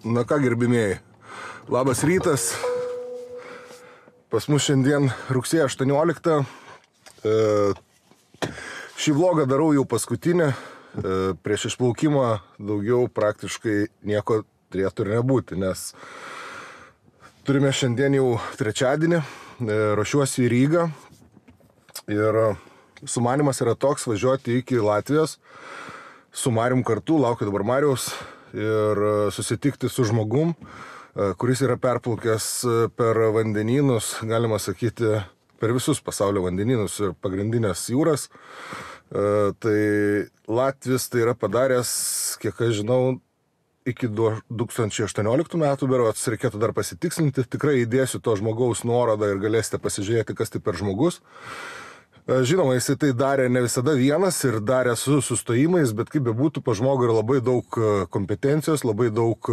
Na ką, gerbimieji, labas rytas. Pas mus šiandien rugsėjo 18. Šį vlogą darau jau paskutinį. Prieš išplaukimą daugiau praktiškai nieko turėtų ir nebūti, nes turime šiandien jau trečiadienį, ruošiuosi į Rygą ir sumanymas yra toks važiuoti iki Latvijos su Marium kartu, laukiu dabar Mariaus ir susitikti su žmogum, kuris yra perplaukęs per vandenynus, galima sakyti, per visus pasaulio vandenynus ir pagrindinės jūras. Tai Latvis tai yra padaręs, kiek aš žinau, iki 2018 metų berods, reikėtų dar pasitikslinti. Tikrai įdėsiu to žmogaus nuorodą ir galėsite pasižiūrėti, kas tai per žmogus. Žinoma, jisai tai darė ne visada vienas ir darė su sustojimais, bet kaip bebūtų, po žmogų yra labai daug kompetencijos, labai daug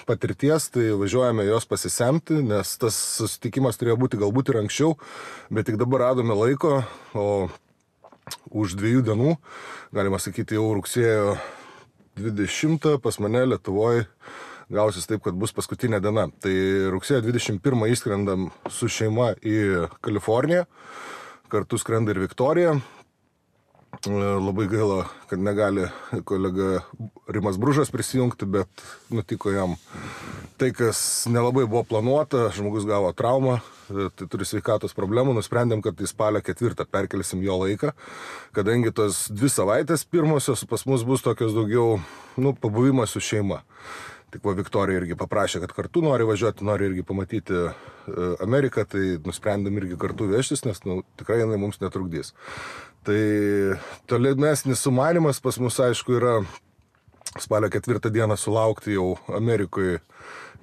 patirties, tai važiuojame jos pasisemti, nes tas susitikimas turėjo būti galbūt ir anksčiau, bet tik dabar radome laiko, o už 2 dienų, galima sakyti, jau rugsėjo 20 pas mane Lietuvoje gausis taip, kad bus paskutinė diena. Tai rugsėjo 21 išskrendam su šeima į Kaliforniją, kartu skrenda ir Viktorija. Labai gaila, kad negali kolega Rimas Bružas prisijungti, bet nutiko jam tai, kas nelabai buvo planuota, žmogus gavo traumą, tai turi sveikatos problemų, nusprendėm, kad į spalio 4 perkelsim jo laiką, kadangi tos 2 savaitės pirmosios pas mus bus tokios daugiau, pabuvimas su šeima. Tik va Viktorija irgi paprašė, kad kartu nori važiuoti, nori irgi pamatyti Ameriką, tai nusprendėm irgi kartu vežtis, nes tikrai jinai mums netrukdys. Tai tolimesnis sumanymas pas mus, aišku, yra spalio 4 dieną sulaukti jau Amerikoje,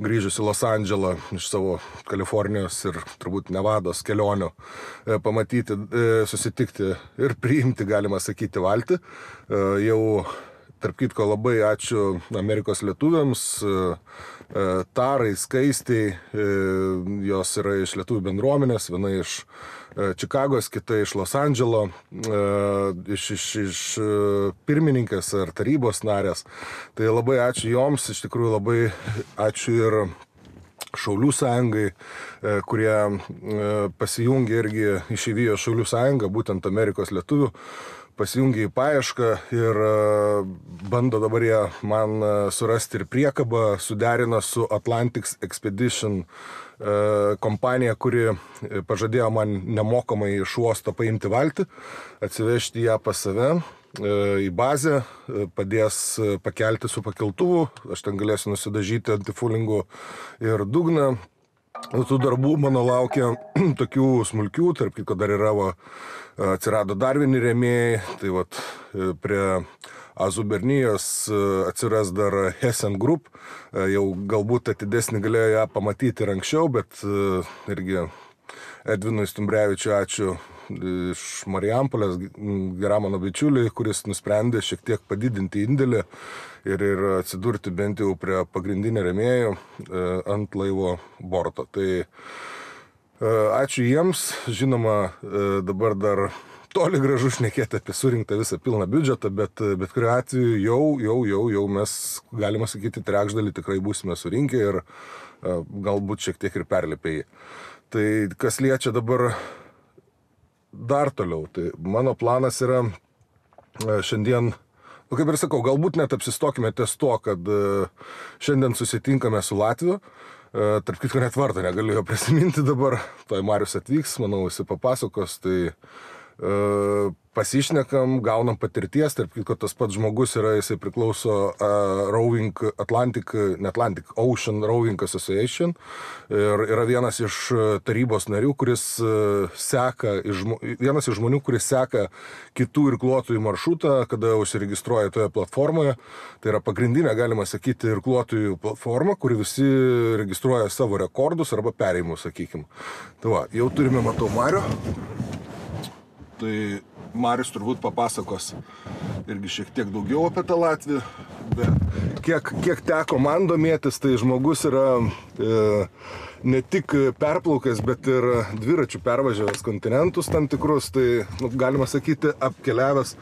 grįžus į Los Andželą iš savo Kalifornijos ir turbūt Nevados kelionių, pamatyti, susitikti ir priimti, galima sakyti, valtį. Jau tarp kitko labai ačiū Amerikos lietuviams, Tarai, Skaistiai, jos yra iš lietuvių bendruomenės, viena iš Čikagos, kita iš Los Andželo, iš pirmininkės ar tarybos narės. Tai labai ačiū joms, iš tikrųjų labai ačiū ir Šaulių sąjungai, kurie pasijungė irgi iš Įvijos Šaulių sąjungą, būtent Amerikos lietuvių, pasijungė į paiešką ir bando dabar jie man surasti ir priekabą, suderina su Atlantic Expedition kompanija, kuri pažadėjo man nemokamai iš uosto paimti valtį, atsivežti ją pas save į bazę, padės pakelti su pakeltuvu, aš ten galėsiu nusidažyti antifulingų ir dugną. Tų darbų mano laukia tokių smulkių, tarp kitko dar yra, atsirado dar vieni rėmėjai, tai prie Azubernijos atsiras dar Hessen Group, jau galbūt atidesnį galėjo ją pamatyti ir anksčiau, bet irgi Edvinui Stumbrevičiui ačiū iš Marijampolės, geram mano bičiuliui, kuris nusprendė šiek tiek padidinti indėlį ir atsidurti bent jau prie pagrindinio rėmėjų ant laivo borto. Tai ačiū jiems, žinoma, dabar dar toli gražu šnekėti apie surinktą visą pilną biudžetą, bet kuriuo atveju jau mes, galima sakyti, trečdalį tikrai būsime surinkę ir galbūt šiek tiek ir perlipę jį. Tai kas liečia dabar dar toliau, tai mano planas yra šiandien, kaip ir sakau, galbūt net apsistokime ties to, kad šiandien susitinkame su Latviu, tarp kitko net vardą negaliu jo prisiminti dabar, toj Marius atvyks, manau, visi papasakos, tai pasišnekam, gaunam patirties, tarp kitko tas pats žmogus yra, jisai priklauso Atlantic Ocean Rowing Association ir yra vienas iš tarybos narių, kuris seka, vienas iš žmonių, kuris seka kitų irkluotojų maršrutą, kada užsiregistruoja toje platformoje. Tai yra pagrindinė, galima sakyti, irkluotojų platforma, kuri visi registruoja savo rekordus arba perėjimus, sakykim. Tai va, jau turime, matau, Mario. Tai Marius turbūt papasakos irgi šiek tiek daugiau apie tą Latvį, bet kiek teko man domėtis, tai žmogus yra ne tik perplaukęs, bet ir dviračių pervažiavęs kontinentus tam tikrus, tai galima sakyti apkeliavęs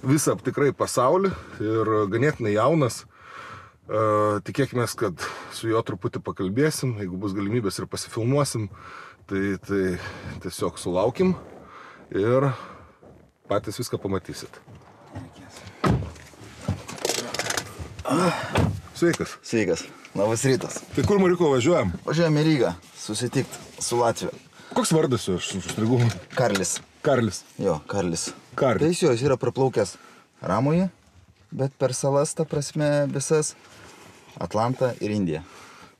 visą tikrai pasaulį ir ganėtinai jaunas. Tikėkime, kad su juo truputį pakalbėsim, jeigu bus galimybės ir pasifilmuosim, tai tiesiog sulaukim ir patys viską pamatysit. Sveikas. Sveikas. Labas rytas. Tai kur, Mariko, važiuojam? Važiuojam į Rygą, susitikti su Latvija. Koks vardas jo, aš užstrigau? Karlis. Karlis. Jo, Karlis. Karlis. Tai jis yra praplaukęs Ramųjį, bet per salas, ta prasme, visas Atlantą ir Indiją.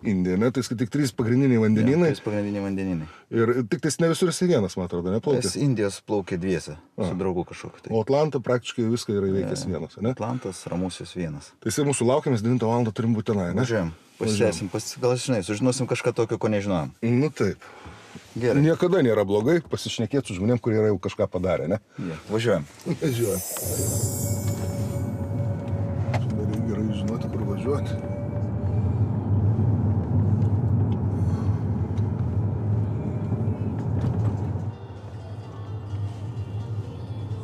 Indija, ne? Tai tik 3 pagrindiniai vandenynai. 3 pagrindiniai vandenynai. Ir tik tais ne visur esi vienas, man atrodo, neplaukė? Jis Indijos plaukė dviese, su draugu kažkokiu. Tai. O Atlantą praktiškai viską yra įveikęs vienas, ne? Atlantas, Ramusis vienas. Tai jisai mūsų laukiamės, 9 valandą turim būti tenai, ne? Važiuojam, pasisėsim, gal žinai, sužinosim kažką tokio, ko nežinojom. Nu taip. Gerai. Niekada nėra blogai pasišnekėti su žmonėm, kurie yra jau kažką padarę, ne? Važiuojam. Važiuojam. Šiandien gerai žinoti, kur važiuoti.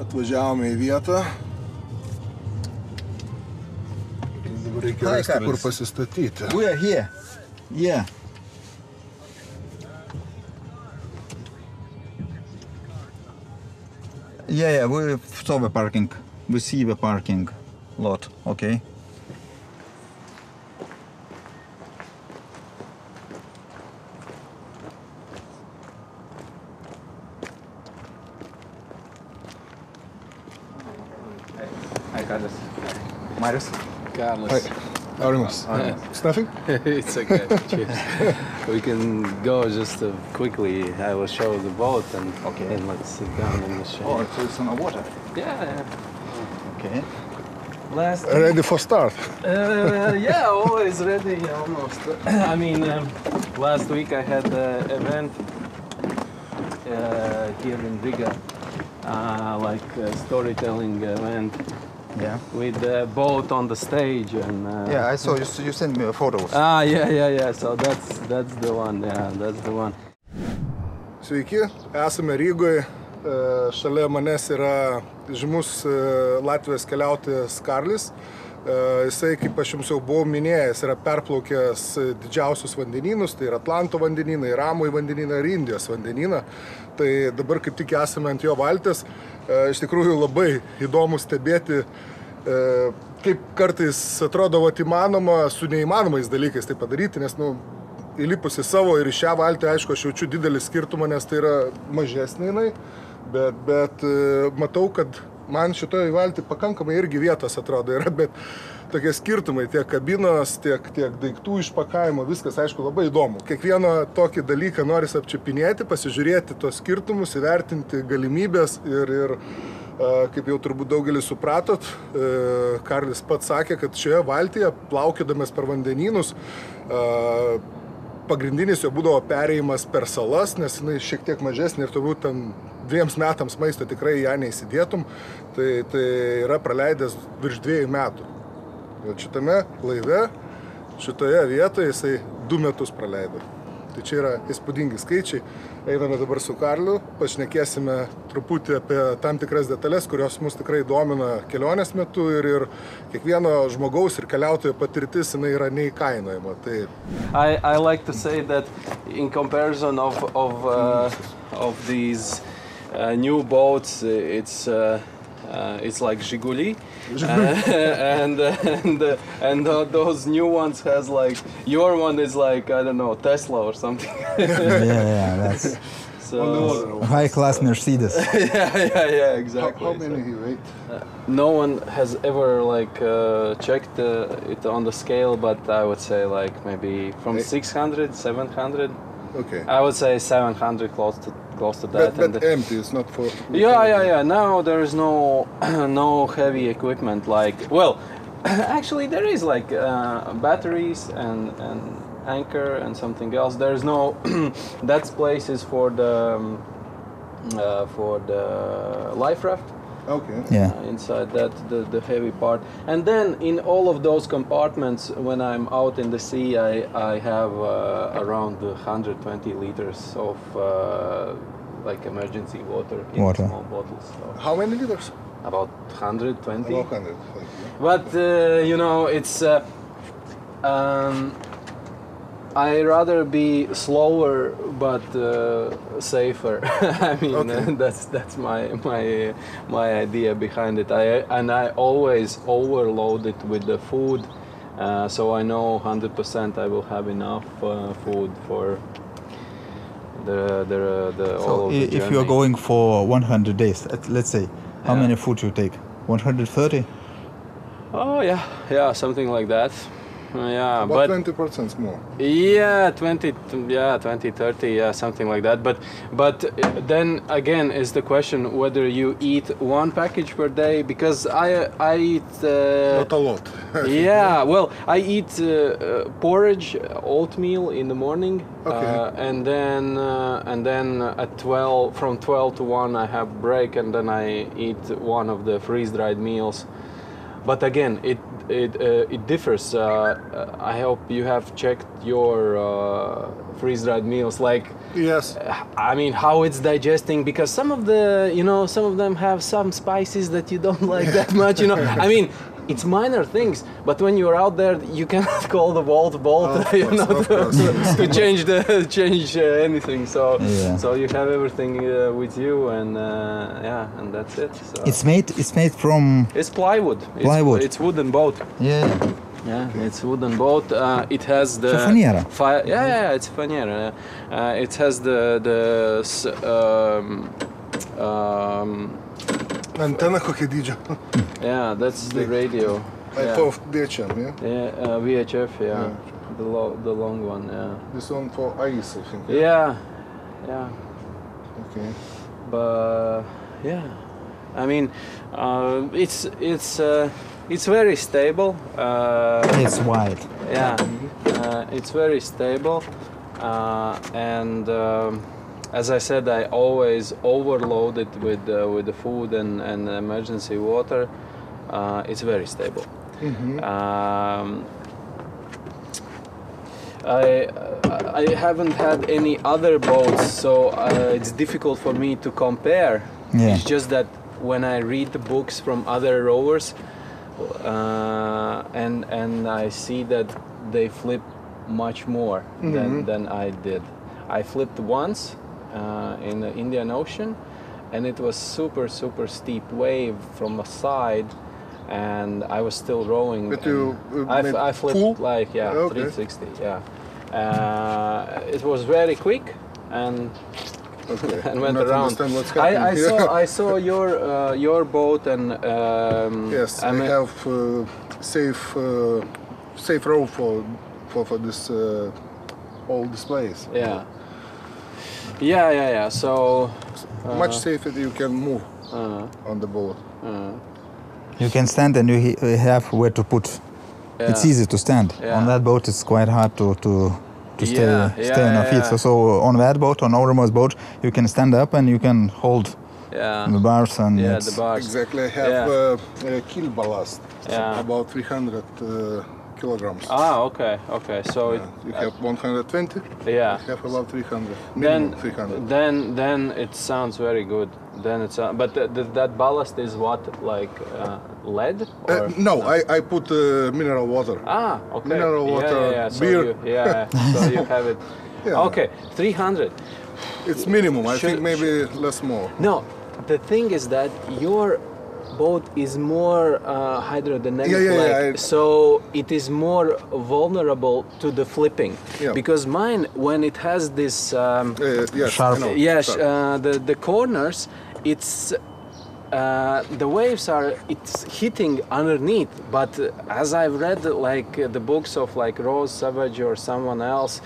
Atvažiavome į vietą. Dabar reikia rasti, kur pasistatyti. We are here. Yeah. Yeah, we saw the parking. We see the parking lot, okay? Hi, Karlis. Marius? Karlis. Aurimas. It's nothing? It's okay. Cheers. We can go just quickly. I will show the boat and then let's sit down in the shade. Oh, so it's on the water. Yeah. Okay. Ready for start? Yeah, always ready, almost. I mean, last week I had an event here in Riga, like a storytelling event. Yeah. With the boat on the stage and. Yeah, I saw you sent me photos. Yeah. So that's the one. Yeah, that's the one. Sveiki, esame Rygoje. Šalia manęs yra žymus Latvijos keliautojas Karlis. Jisai, kaip aš jums jau buvau minėjęs, yra perplaukęs didžiausius vandenynus, tai yra Atlanto vandenyną, Ramųjį vandenyną ir Indijos vandenyną. Tai dabar kaip tik esame ant jo valties. Iš tikrųjų labai įdomu stebėti, kaip kartais atrodo įmanoma su neįmanomais dalykais tai padaryti, nes įlipus į savo ir į šią valtį, aišku, aš jaučiu didelį skirtumą, nes tai yra mažesnė jinai, bet matau, kad man šitoje valtį pakankamai irgi vietos atrodo yra, bet tokie skirtumai, tiek kabinos, tiek daiktų išpakavimo, viskas, aišku, labai įdomu. Kiekvieną tokį dalyką noris apčiupinėti, pasižiūrėti tos skirtumus, įvertinti galimybės ir kaip jau turbūt daugelis supratot, Karlis pats sakė, kad šioje valtyje, plaukiodamas per vandenynus, pagrindinis jo būdavo perėjimas per salas, nes jinai šiek tiek mažesnė ir turbūt ten 2 metams maisto tikrai ją neįsidėtum, tai yra praleidęs virš 2 metų. Šitame laive, šitoje vietoje jisai 2 metus praleido. Tai čia yra įspūdingi skaičiai. Einame dabar su Karliu, pašnekėsime truputį apie tam tikras detalės, kurios mus tikrai domina kelionės metu ir kiekvieno žmogaus ir keliautojo patirtis jinai yra neįkainojama. Tai... I like to say that in comparison of these new boats, it's like Žiguli, and those new ones has like, your one is like, I don't know, Tesla or something. Yeah, that's so high-class Mercedes. yeah, exactly. How many he weighed? No one has ever like checked it on the scale, but I would say like maybe from 600, 700. Okay. I would say 700, close to that. But empty, it's not for... Yeah. Now there is no heavy equipment like... Well, actually there is like batteries and anchor and something else. There is no... that place is for the life raft. Okay. Yeah. Inside that, the heavy part. And then in all of those compartments, when I'm out in the sea, I have around 120 liters of like emergency water in small bottles. So How many liters? about 120. About 100. But you know, it's I rather be slower but safer. I mean, that's my idea behind it. I always overload it with the food, so I know 100% I will have enough food for the all of the journey. If you are going for 100 days, let's say, how many food you take? 130? Oh yeah, something like that. Yeah, about but 20% more. Yeah, 20, 30, yeah, something like that. But then again is the question whether you eat one package per day, because I eat Not a lot. yeah, well, I eat porridge, oatmeal in the morning, and then at 12, from 12 to 1 I have break, and then I eat one of the freeze-dried meals. But again, it differs. I hope you have checked your freeze-dried meals. Like, Yes. I mean, how it's digesting, because some of them have some spices that you don't like that much. I mean, it's minor things, but when you're out there, you cannot call the Bolt, to change anything. So you have everything with you, and and that's it. So. It's made from. It's plywood. Plywood. It's wooden boat. Yeah. Yeah, it's wooden boat. It has the faniera. It's faniera. It has Antena kokia dydžio? Yeah, that's the radio. For DIDŽIAUSIۆ, yeah? Yeah, VHF, yeah. The long one, yeah. This one for ice, I think. Yeah. Okay. But yeah, I mean, it's very stable. It's wide. Yeah, it's very stable, and as I said, I always overload it with the food and emergency water. It's very stable. Mm-hmm. I haven't had any other boats, so it's difficult for me to compare. Yeah. It's just that when I read the books from other rowers, and I see that they flip much more than I did. I flipped once in the Indian Ocean, and it was super steep wave from the side, and I was still rowing. But you I flipped full? like 360. Yeah, it was very quick and went Not around. Understand what's happening. I saw your boat, and yes, I have safe row for this all displays. Yeah. So much safer you can move on the boat. You can stand and you have where to put. Yeah. It's easy to stand. Yeah. On that boat, it's quite hard to stay on our feet. Yeah. So on that boat, on Auramo's boat, you can stand up and you can hold the bars and the bars. Exactly. I have keel ballast. Yeah. About 300 kilograms. Okay. So you have 120. Yeah. You have about 300. Minimum 300. Then it sounds very good. Then it's but that ballast is what, like lead? Or no, I put mineral water. Okay. Mineral water, Yeah. beer. So you have it. Yeah. Okay, 300. It's minimum. I think maybe less more. No, the thing is that your boat is more hydrodynamic, so it is more vulnerable to the flipping. Yeah. Because mine, when it has this sharp, the corners, it's the waves it's hitting underneath. But as I've read like the books of like Rose Savage or someone else,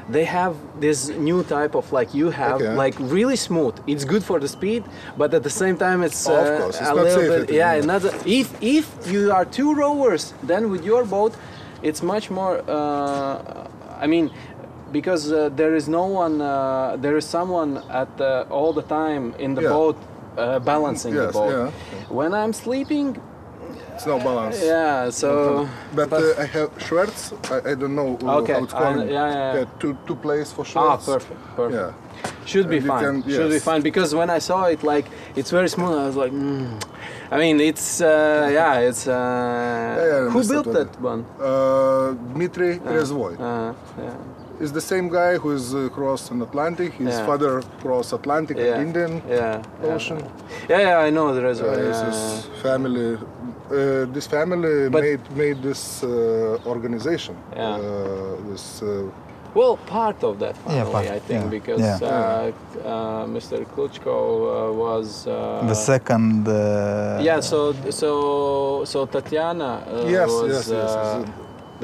they have this new type of like you have like really smooth. It's good for the speed, but at the same time it's of course. It's a not little safe bit. If you are two rowers, then with your boat, it's much more. I mean, because there is no one. There is someone at all the time in the boat balancing the boat. Yeah. When I'm sleeping, It's no balance. Yeah, so... But I have shorts. I don't know Okay, how it's called. yeah. Two plays for shorts. Perfect. Yeah. Should be And you fine. can- Should be yes. fine, because when I saw it, like, it's very smooth, I was like, I mean, it's, it's... I who understand built what that one? Dmitry Rezvoy. Yeah. Is the same guy who is crossed an Atlantic. His Yeah. father crossed Atlantic and Indian Yeah. Ocean. Yeah, I know the reservoir. His family. This family made this organization. Yeah. This. Well, part of that family, part, I think, yeah. because Mr. Kluchko was The second. So Tatiana Yes, was yes.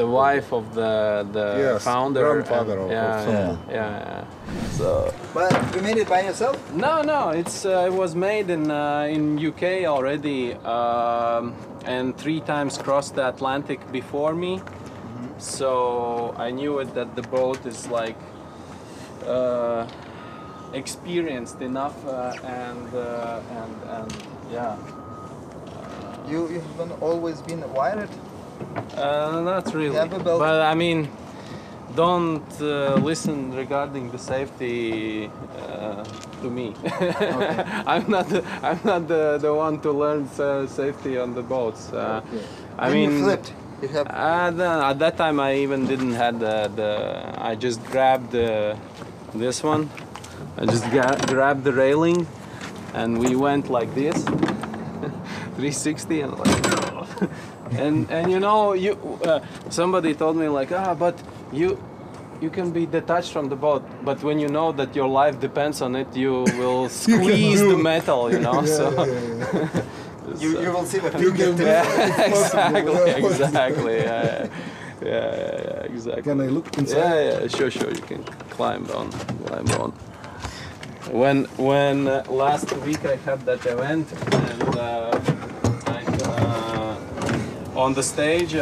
the wife of the Yes, founder, grandfather of yeah. So But you made it by yourself? no, it was made in UK already, and 3 times crossed the Atlantic before me. So I knew it that the boat is like experienced enough, and yeah. You've always been wired? Not really, have a belt? but I mean, don't listen regarding the safety to me. Okay. I'm not the one to learn safety on the boats. I When mean, you flipped, you have. at that time I even didn't have I just grabbed this one. I just grabbed the railing, and we went like this, 360, and like. And you know, somebody told me like, but you can be detached from the boat, but when you know that your life depends on it, you will squeeze the metal, you know. You will see what You can do it. Exactly. Yeah, exactly. Can I look inside? Yeah, sure. You can climb on. When last week I had that event, and on the stage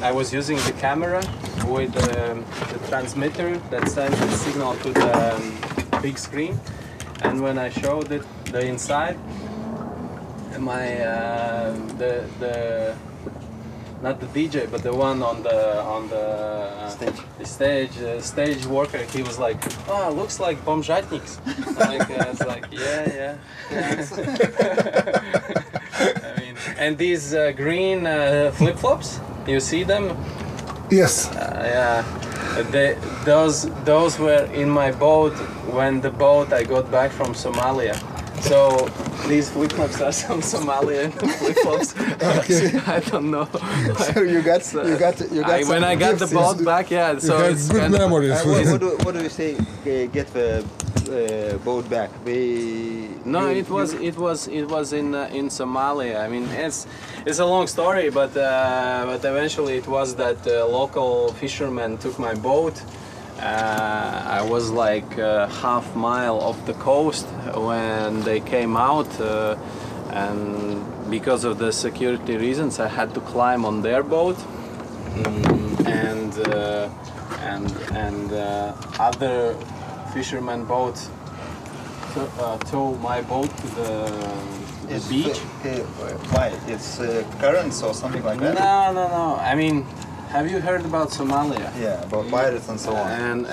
I was using the camera with the transmitter that sends the signal to the big screen, and when I showed it the inside, my the not the DJ, but the one on the stage worker, he was like, "Oh, looks like bomžatniks." It's like, yeah. I mean, and these green flip-flops, you see them? Yes. Yeah. Those were in my boat when I got back from Somalia. So these flip-flops are some Somalian flip-flops. I don't know. So you got When I got the gifts. boat back, yeah. So have it's good kind of, memories. What do you say? Get the boat back? No, it was in Somalia. I mean, it's a long story, but eventually it was that local fishermen took my boat. I was like half mile off the coast when they came out, and because of the security reasons, I had to climb on their boat, and other fishermen boats tow my boat to the beach. Why? It's currents or something like that? No. I mean, have you heard about Somalia? Yeah, about pirates and so on.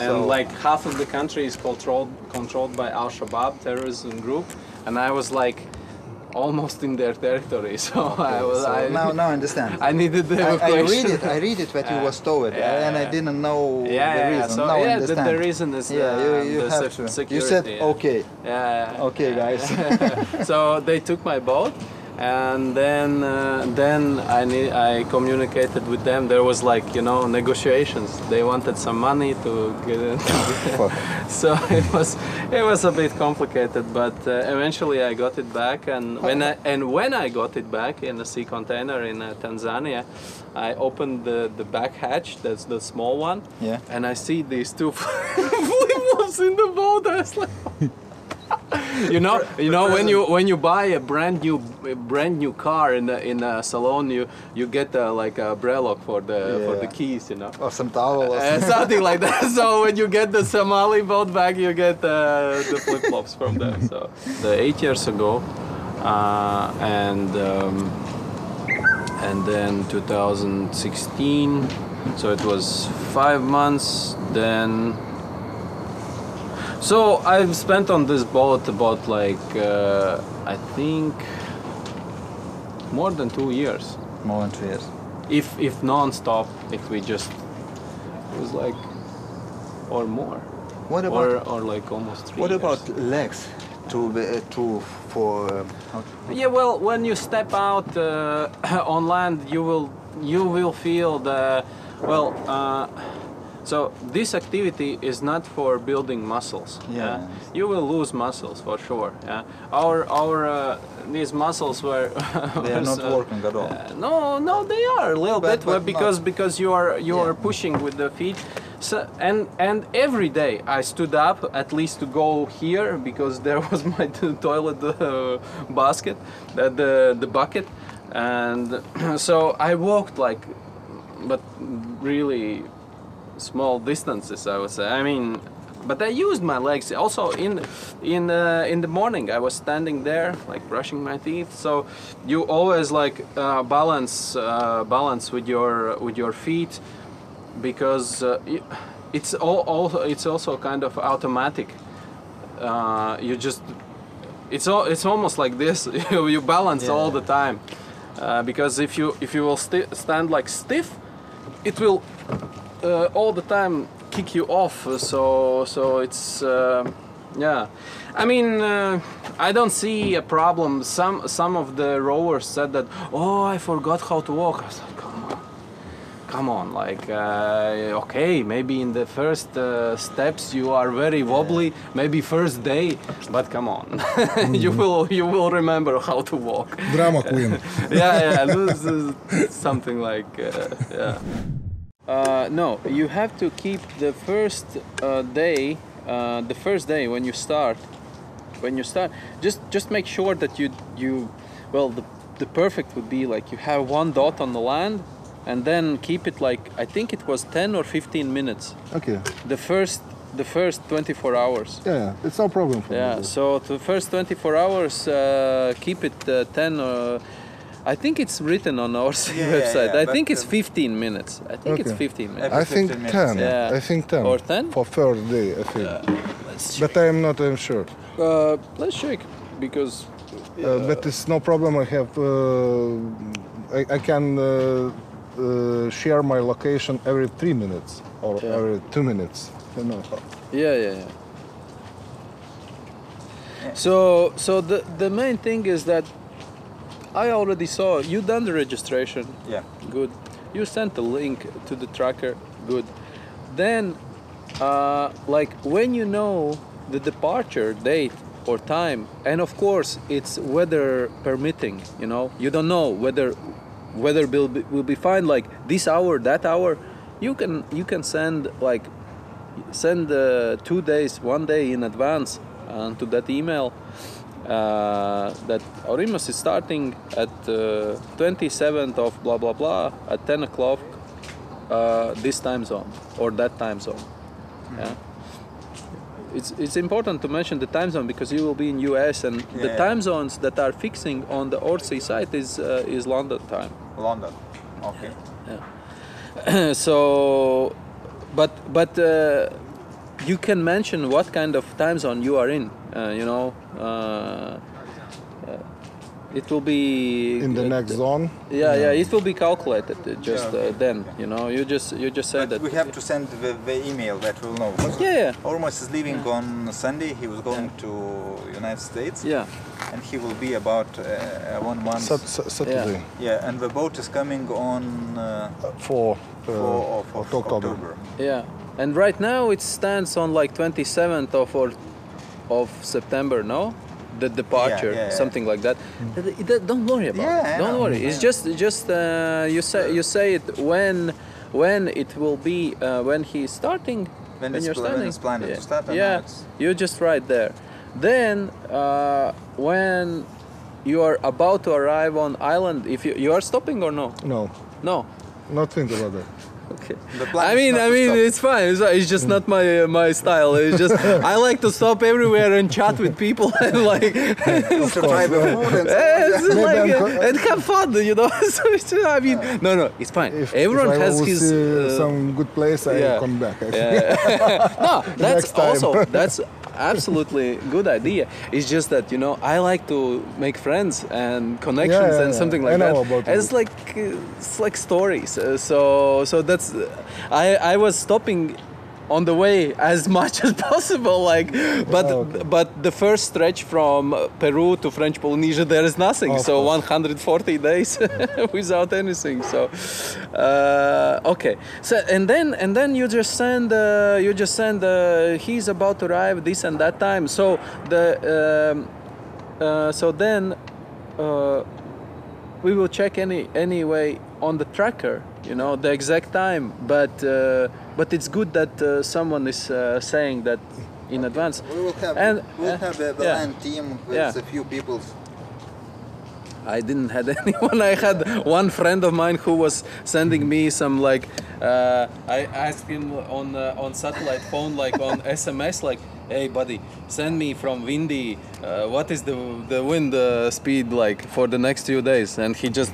And like half of the country is controlled by Al-Shabaab terrorism group, and I was like almost in their territory, so now I understand. I needed the evacuation. I read it that you was towed, and I didn't know the reason. So now I understand. the reason is you the have to. security. You said okay. Yeah. Okay, guys. So they took my boat, and then I communicated with them. There was like, you know, negotiations. They wanted some money to get it. So it was a bit complicated, but eventually I got it back. And when I got it back in a sea container in Tanzania, I opened the back hatch. That's the small one. Yeah. And I see these two flip-flops in the boat. I was like. You know when you buy a brand new car in a salon, you get like a brelok for the keys, you know, or some towel or something like that. So when you get the Somali boat back, you get the flip-flops from them. So 8 years ago, and and then 2016, so it was 5 months. Then, so I've spent on this boat about like I think more than 2 years. More than 2 years. If non-stop, if we just, it was like, or more. What about or like almost 3 what years. about legs Yeah, well, when you step out on land, you will feel the, well, so this activity is not for building muscles. Yeah. You will lose muscles for sure. Yeah. Our these muscles were they are not working at all. No, they are a little But bit because you are pushing with the feet. So, and every day I stood up at least to go here because there was my toilet basket, the bucket, and so I walked like, but really small distances, I would say. I mean, but I used my legs also in the morning. I was standing there like brushing my teeth. So you always like balance with your feet, because it's also kind of automatic. You just it's almost like this. You balance all the time, because if you will stand like stiff, it will all the time kick you off. So it's yeah. I mean, I don't see a problem. Some of the rowers said that, oh, I forgot how to walk. I was like, come on, like, okay, maybe in the first steps you are very wobbly, maybe first day, but come on, you will remember how to walk. Drama queen. yeah, this is something like, yeah. No, you have to keep the first day, when you start, just make sure that you well, the perfect would be like you have one dot on the land, and then keep it like, I think it was 10 or 15 minutes. Okay. The first 24 hours. Yeah, it's no problem for me. Yeah, so the first 24 hours, keep it 10 or... I think it's written on our website. I think it's 15 minutes. I think it's 15 minutes. I think 10. Yeah. I think 10. Or 10? For third day, I think. Let's But I am not sure. let's check, because... But it's no problem. I have... I can share my location every 3 minutes or every 2 minutes. You know. Yeah. So the main thing is that I already saw you done the registration. Yeah. Good. You sent a link to the tracker. Good. Then, like when you know the departure date or time, and of course it's weather permitting. You know, you don't know whether will be fine. Like this hour, that hour, you can send 2 days, 1 day in advance to that email. That Aurimas is starting at 27th of blah blah blah at 10 o'clock this time zone or that time zone. Yeah, it's important to mention the time zone because you will be in US, and the time zones that are fixing on the Orsi site is London time. London. Okay. Yeah. So, but you can mention what kind of time zone you are in. It will be In the next zone. Yeah, it will be calculated then. You know, you just say But that we have to send the email that we'll know. Yeah. Aurimas is leaving on Sunday. He was going to United States. Yeah. And he will be about 1 month. Saturday. Yeah, and the boat is coming on 4 of October. Yeah, and right now it stands on like 27th of September, no? The departure, something like that. Don't worry about it. Don't worry. It's just you say it when it will be when he's starting. When you're starting. it's planned to start. Yeah, you just write there. Then when you are about to arrive on island, if you are stopping or no? No, No. not think about that. Okay. The plan I is mean, not to stop. it's fine. It's just not my style. It's just I like to stop everywhere and chat with people and like To try the food and it's Maybe like I'm and have fun, you know. So I mean, no, it's fine. Everyone if I has will his. see some good place, I yeah. come back. No, that's Next time. that's absolutely good idea. It's just that I like to make friends and connections Yeah, and something like I know that. about It's like stories. So that's I was stopping on the way as much as possible, like, but the first stretch from Peru to French Polynesia there is nothing. Of So course. 140 days without anything. So okay. So and then you just send he's about to arrive this and that time. So then we will check anyway on the tracker, the exact time. But it's good that someone is saying that in advance. We will have the yeah. land team with Yeah. a few people. I didn't have anyone. I had one friend of mine who was sending me some I asked him on satellite phone, like on SMS, like, hey buddy, send me from windy. What is the wind speed like for the next few days? And he just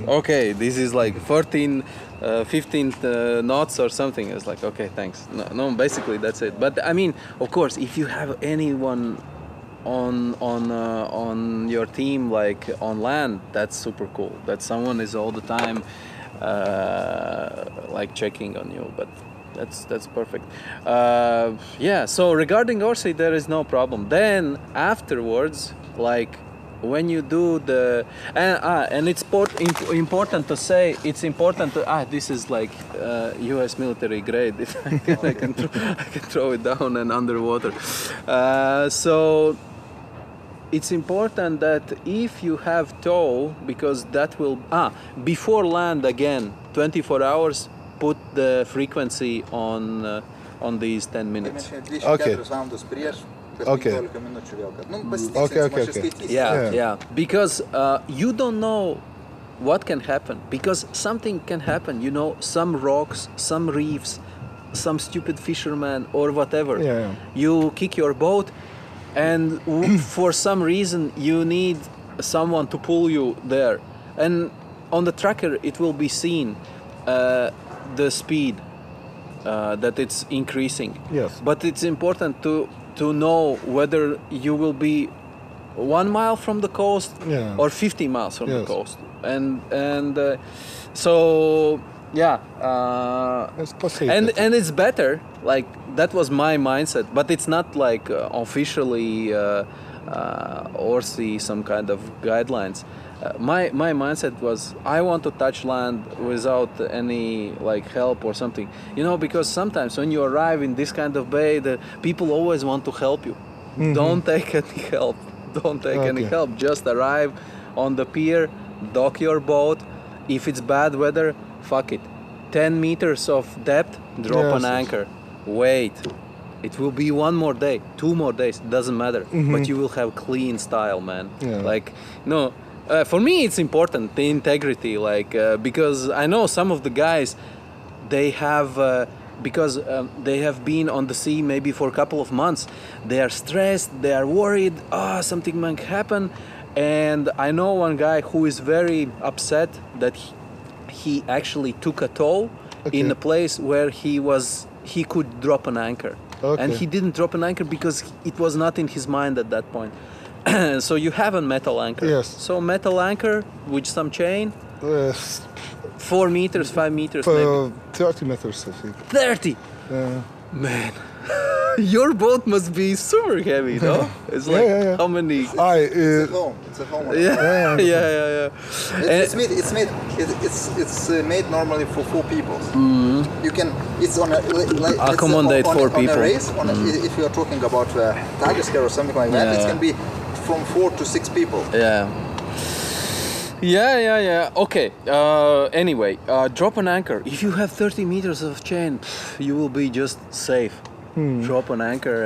this is like 15 knots or something. It's like okay, thanks. No, basically that's it. But I mean, of course, if you have anyone on your team, like on land, that's super cool. That someone is all the time like checking on you. But that's perfect. So regarding Orsi, there is no problem. Then afterwards, like when you do the and it's important to say, it's important to this is like US military grade. If I can throw it down and underwater. So it's important that if you have tow, because that will before land again 24 hours, put the frequency on these 10 minutes. Okay. Okay. Yeah. Because you don't know what can happen, because something can happen, some rocks, some reefs, some stupid fisherman or whatever. Yeah. You kick your boat and for some reason you need someone to pull you there, and on the tracker it will be seen the speed that it's increasing. Yes. But it's important to know whether you will be 1 mile from the coast or 50 miles from the coast, and so It's possible. and it's better, like that was my mindset, but it's not like officially or see some kind of guidelines. My mindset was I want to touch land without any like help or something, because sometimes when you arrive in this kind of bay, the people always want to help you. Mm-hmm. Don't take any help. Any help. Just arrive on the pier, dock your boat. If it's bad weather, fuck it. 10 meters of depth, drop an anchor. Wait. It will be 1 more day, 2 more days, doesn't matter. Mm-hmm. But you will have clean style, man. Yeah. Like, for me it's important, the integrity, because I know some of the guys, they have, because they have been on the sea maybe for a couple of months, they are stressed, they are worried, something might happen. And I know one guy who is very upset that he actually took a tow in a place where he could drop an anchor. Okay. And he didn't drop an anchor because it was not in his mind at that point. So you have a metal anchor. Yes. So metal anchor with some chain. 4 meters, 5 meters, maybe. 30 meters, I think. 30. Man, your boat must be super heavy, no? It's like how many? It's a home. Yeah. It's made normally for 4 people. Mm-hmm. You can. It's on a accommodate 4 people. On a race. If you are talking about Tiger Scare or something like that, it can be from 4 to 6 people. Yeah. Okay. Anyway, drop an anchor. If you have 30 meters of chain, you will be just safe. Drop an anchor,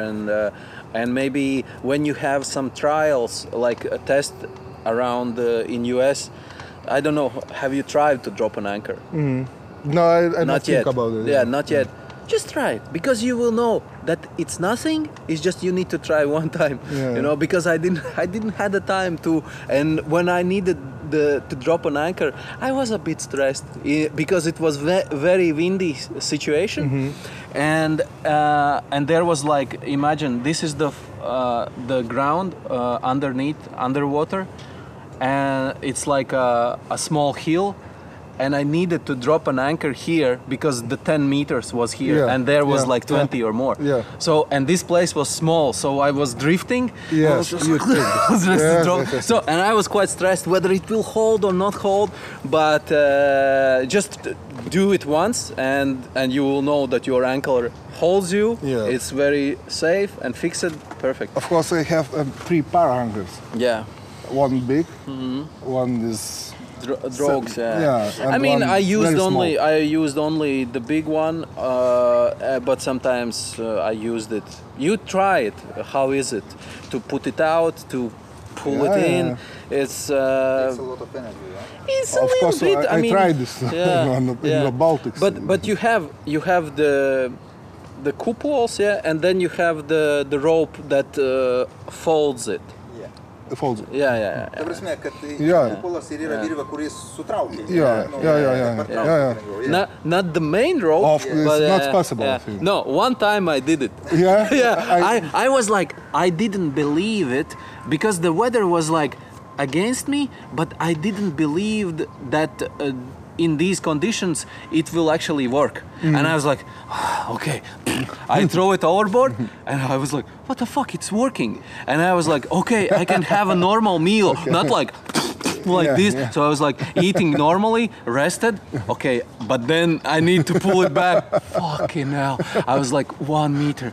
and maybe when you have some trials, like a test around in US, I don't know. Have you tried to drop an anchor? No, I not think yet. about it. Yeah, not yet. Just try it, because you will know that it's nothing. It's just you need to try one time, you know. Because I didn't have the time to, and when I needed to drop an anchor, I was a bit stressed because it was very windy situation, and there was like, imagine this is the ground underwater, and it's like a small hill. And I needed to drop an anchor here because the 10 meters was here, and there was like 20 or more. Yeah. So, and this place was small, so I was drifting. Yes, So, and I was quite stressed whether it will hold or not hold, but just do it once, and you will know that your anchor holds you. Yeah. It's very safe and fixed, perfect. Of course, I have 3 pair anchors. Yeah. One big, one is. Drogues, I mean, I used only the big one, but sometimes I used it. You try it. How is it to put it out, to pull it in? It's a lot of energy. It's a little bit. I mean, tried this in the Baltics. But you have the cupols, and then you have the rope that folds it. Folds. Yeah. Ta prasme, kad kupolas ir yra virvė, kuris sutraukia. Yeah. Not the main rope. But it's not possible. No, one time I did it. Yeah. I was like, I didn't believe it because the weather was like against me, but I didn't believe that in these conditions it will actually work. And I was like, okay. I throw it overboard, and I was like, what the fuck, it's working. And I was like, okay, I can have a normal meal, not like this. Yeah. So I was like eating normally, rested. Okay, but then I need to pull it back. Fucking hell. I was like 1 meter.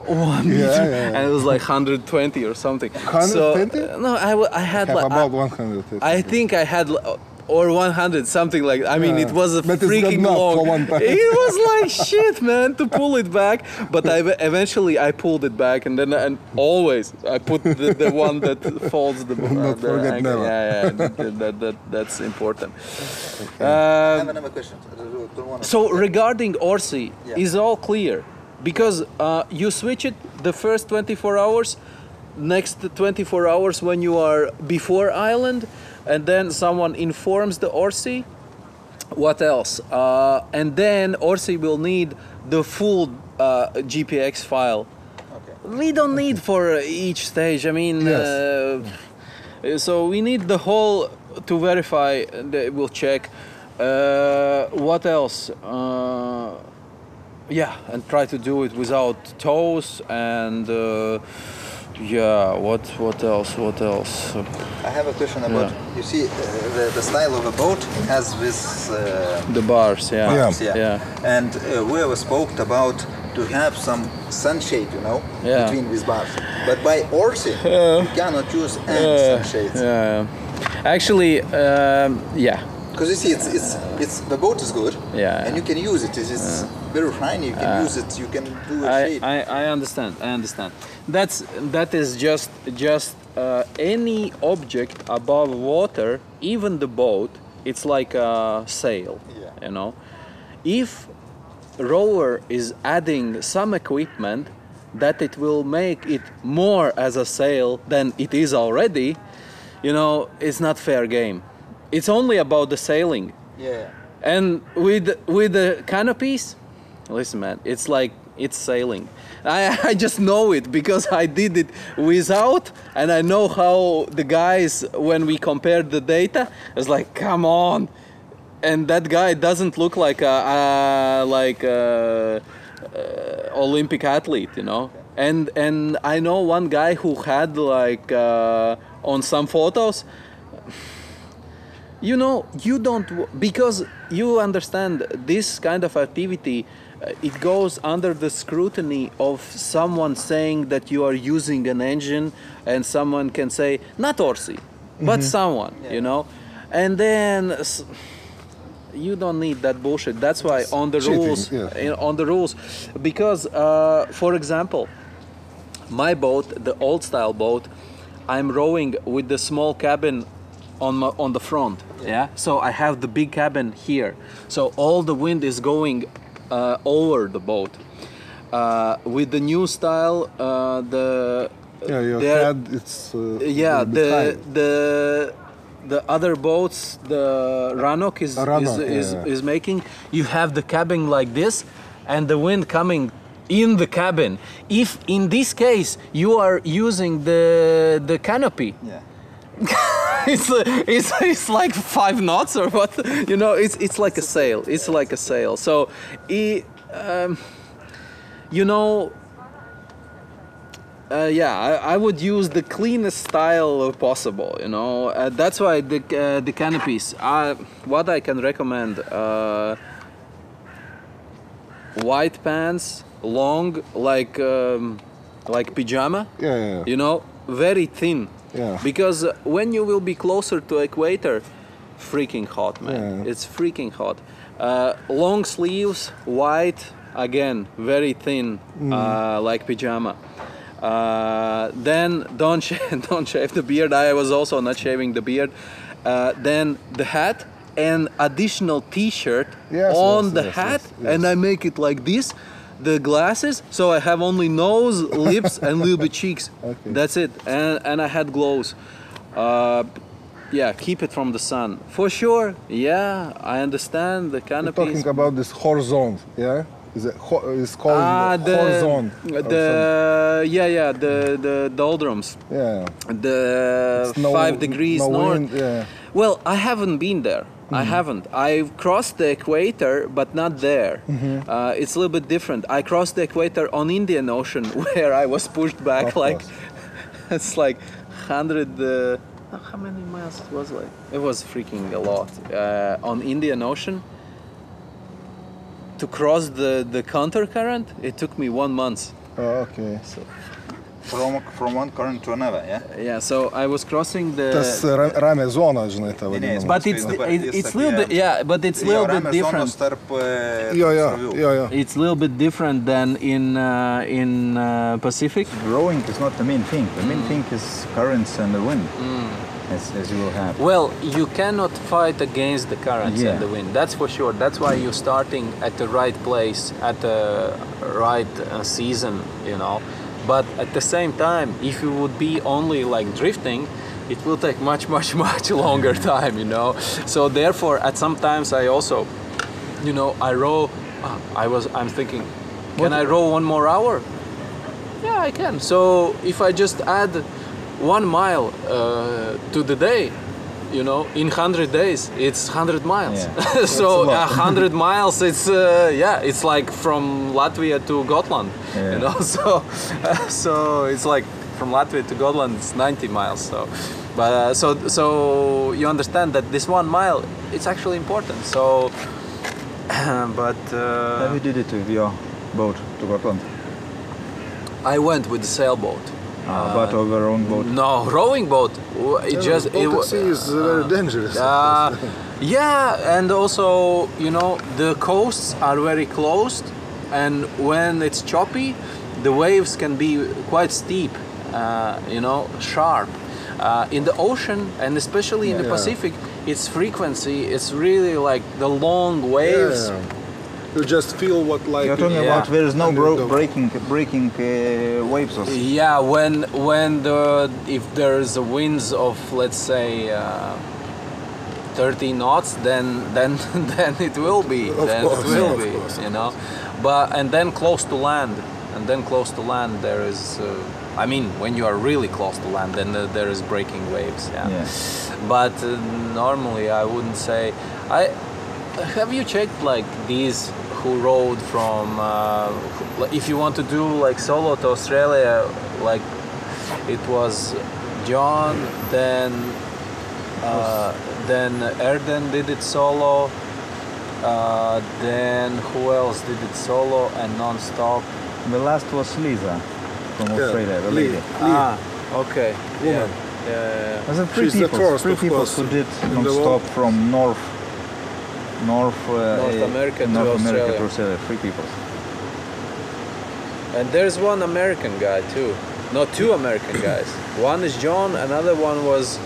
1 meter, and it was like 120 or something. 120? So, no, I had like about 150. I think I had or 100, something like. I mean, it was a freaking long. For one time. It was like shit, man, to pull it back. But eventually I pulled it back, and then always I put the one that folds the. Not forget anchor. never. Yeah, that's important. I have another question. So regarding Orsi, is all clear? Because you switch it the first 24 hours, next 24 hours when you are before island, and then someone informs the Orsi. What else? And then Orsi will need the full GPX file. Okay. We don't need for each stage. I mean, so we need the whole to verify. We'll check. What else? And try to do it without toes and what else? I have a question about, you see, the style of a boat has this... the bars, And we have spoke about to have some sunshade, between these bars. But by Orsi, you cannot use any sunshades. Actually, Because you see, it's the boat is good, and you can use it. It's very fine. You can use it. You can do a shape. I understand. That is just any object above water, even the boat. It's like a sail. If rower is adding some equipment that it will make it more as a sail than it is already, it's not fair game. It's only about the sailing. Yeah. And with the canopies, listen, man, it's like it's sailing. I just know it because I did it without, and I know how the guys, when we compared the data, it's like, come on. And that guy doesn't look like a Olympic athlete, And I know one guy who had like on some photos. You don't, because you understand this kind of activity, it goes under the scrutiny of someone saying that you are using an engine, and someone can say, not Orsi, but someone, and then you don't need that bullshit. That's why on the rules, because, for example, my boat, the old style boat, I'm rowing with the small cabin on the front. Yeah. So I have the big cabin here. So all the wind is going over the boat. With the new style, your head it's the other boats, the Ranok is making. You have the cabin like this, and the wind coming in the cabin. If in this case you are using the canopy, it's like 5 knots or what? You know, it's like a sail. It's like a sail. So, you know. I would use the cleanest style possible, you know. That's why the canopies. What I can recommend: white pants, long, like pajama. You know, very thin. Because when you will be closer to equator, freaking hot, man. It's freaking hot. Long sleeves, white, again, very thin, like pajama. Then don't shave the beard. I was also not shaving the beard. Then the hat and additional T-shirt on the hat, and I make it like this. The glasses, so I have only nose, lips, and little bit cheeks. That's it. And I had gloves. Keep it from the sun for sure. Yeah, I understand the canopies. You're talking about this horizon, yeah? It's called horizon. The doldrums. The 5 degrees north. Wind, Well, I haven't been there. I haven't. I've crossed the equator, but not there. It's a little bit different. I crossed the equator on Indian Ocean, where I was pushed back it's like 100. How many miles it was like? It was freaking a lot. On Indian Ocean. To cross the counter current, it took me 1 month. Okay. So, from one current to another, yeah. So I was crossing the. Tas ramią zoną, žinai, ta vadinama. But it's little bit, but it's a little bit different. It's a little bit different than in Pacific. Rowing is not the main thing. The main thing is currents and the wind. As you will have. Well, you cannot fight against the currents and the wind. That's for sure. That's why you're starting at the right place at the right season, you know. But at the same time, if you would be only like drifting, it will take much longer time, you know. So therefore, at some times I also, you know, I row. I'm thinking, can I row 1 more hour? Yeah, I can. So if I just add 1 mile to the day, you know, in 100 days, it's 100 miles. So 100 miles, it's like from Latvia to Gotland, you know. So it's like from Latvia to Gotland, it's 90 miles. So, but so you understand that this 1 mile, it's actually important. So, but how you did it with your boat to Gotland? I went with the sailboat. But over own boat? No, rowing boat. Baltic Sea is very dangerous. And also, you know, the coasts are very closed, and when it's choppy, the waves can be quite steep, you know, sharp. In the ocean, and especially in the Pacific, its frequency is really like the long waves. You just feel what like. You're talking about there is no breaking waves. If there is a winds of, let's say, 30 knots, then it will be. You know. But and then close to land, there is. I mean, when you are really close to land, then there is breaking waves. But normally, I wouldn't say. Have you checked like these who rode from? If you want to do like solo to Australia, like it was John, then Erden did it solo. Then who else did it solo and non-stop? The last was Lisa from Australia, the lady. Okay. Woman. Was it three people who did non-stop from North America to Australia. 3 people. And there's one American guy too. No, 2 American guys. One is John, another one was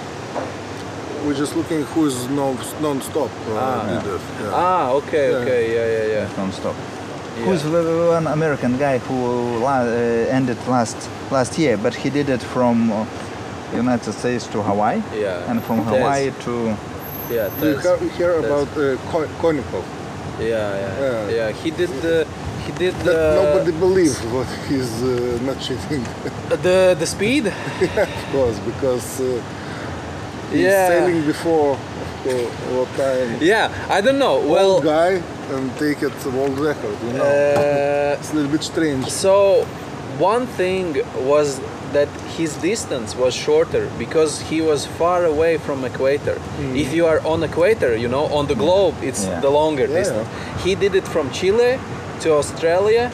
we're just looking who's non-stop. Did it. Yeah. Okay, yeah. Non-stop. Who's one American guy who ended last year, but he did it from United States to Hawaii, and from Hawaii to. Yeah. You hear about Konikov? Yeah. He did. Nobody believes what he's not cheating. The speed? Yeah, of course, because he's sailing before what time. Yeah, I don't know. Well, old guy and take it world record. You know, it's a little bit strange. So one thing was that his distance was shorter because he was far away from equator. If you are on equator, you know, on the globe, it's the longer distance. He did it from Chile to Australia.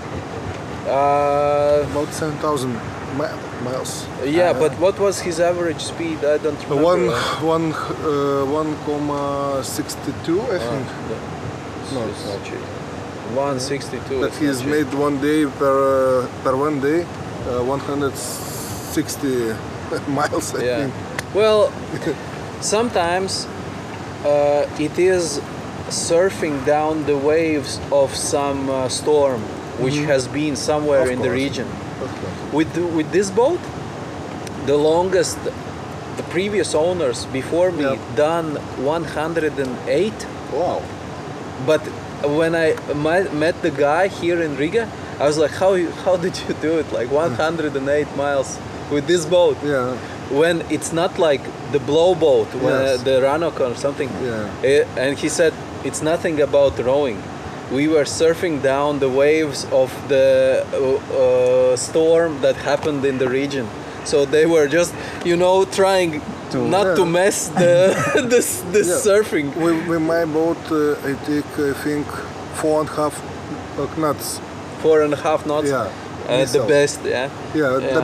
About 7,000 miles. Yeah, but what was his average speed? I don't remember. 1,62, I think. No, it's not cheap. 162. That he's made one day per 1 day, 160 miles, I think. Well, sometimes it is surfing down the waves of some storm which has been somewhere in the region. With this boat, the longest, the previous owners before me done 108. Wow. But when I met the guy here in Riga, I was like, how did you do it? Like 108 miles with this boat? Yeah. When it's not like the blow boat, the Ranok or something. Yeah. And he said, it's nothing about rowing. We were surfing down the waves of the storm that happened in the region. So they were just, you know, trying to mess the surfing. With my boat, I take, I think, 4.5 knots. 4.5 knots? Yeah. The best, the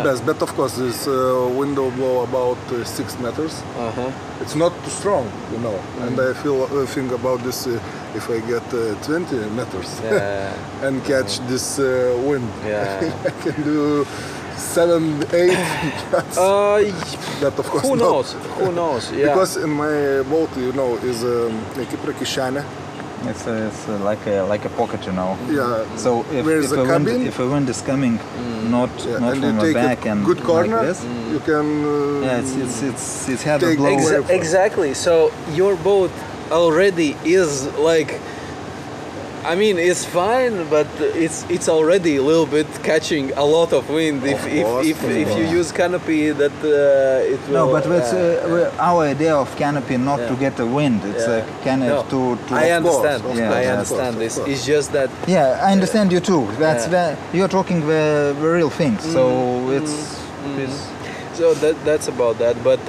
best. But of course, this window blow about 6 meters. It's not too strong, you know. And I think about this if I get 20 meters and catch this wind. I can do 7, 8 knots. That of course who knows? Who knows? Yeah. Because in my boat, you know, is like a kišenė. It's like a pocket, you know. Yeah. So if a wind is coming, not and from the back and good corner, like this, you can. It's had a blow. Exactly. So your boat already is like. I mean, it's fine, but it's already a little bit catching a lot of wind. If you use canopy, that it will. No, but it's our idea of canopy not to get the wind. It's a canopy to. I understand. I understand this. It's just that. Yeah, I understand you too. That's you're talking the real things. So it's. So that's about that. But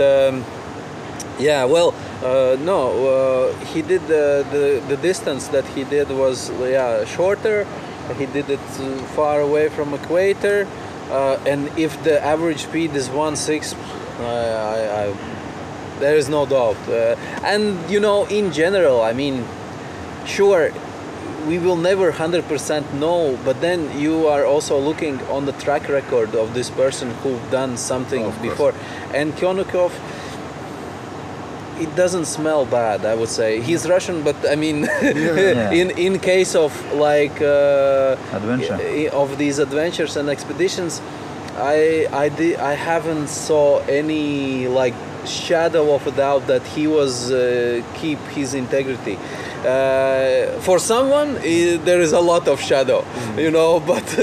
he did the distance that he did was shorter. He did it far away from equator, and if the average speed is 1.6, there is no doubt. And you know, in general, I mean, sure, we will never 100% know, but then you are also looking on the track record of this person who done something before. And Konikov, it doesn't smell bad, I would say. He's Russian, but I mean, in case of like adventure of these adventures and expeditions, I haven't saw any like shadow of a doubt that he was keep his integrity. For someone, there is a lot of shadow, you know. But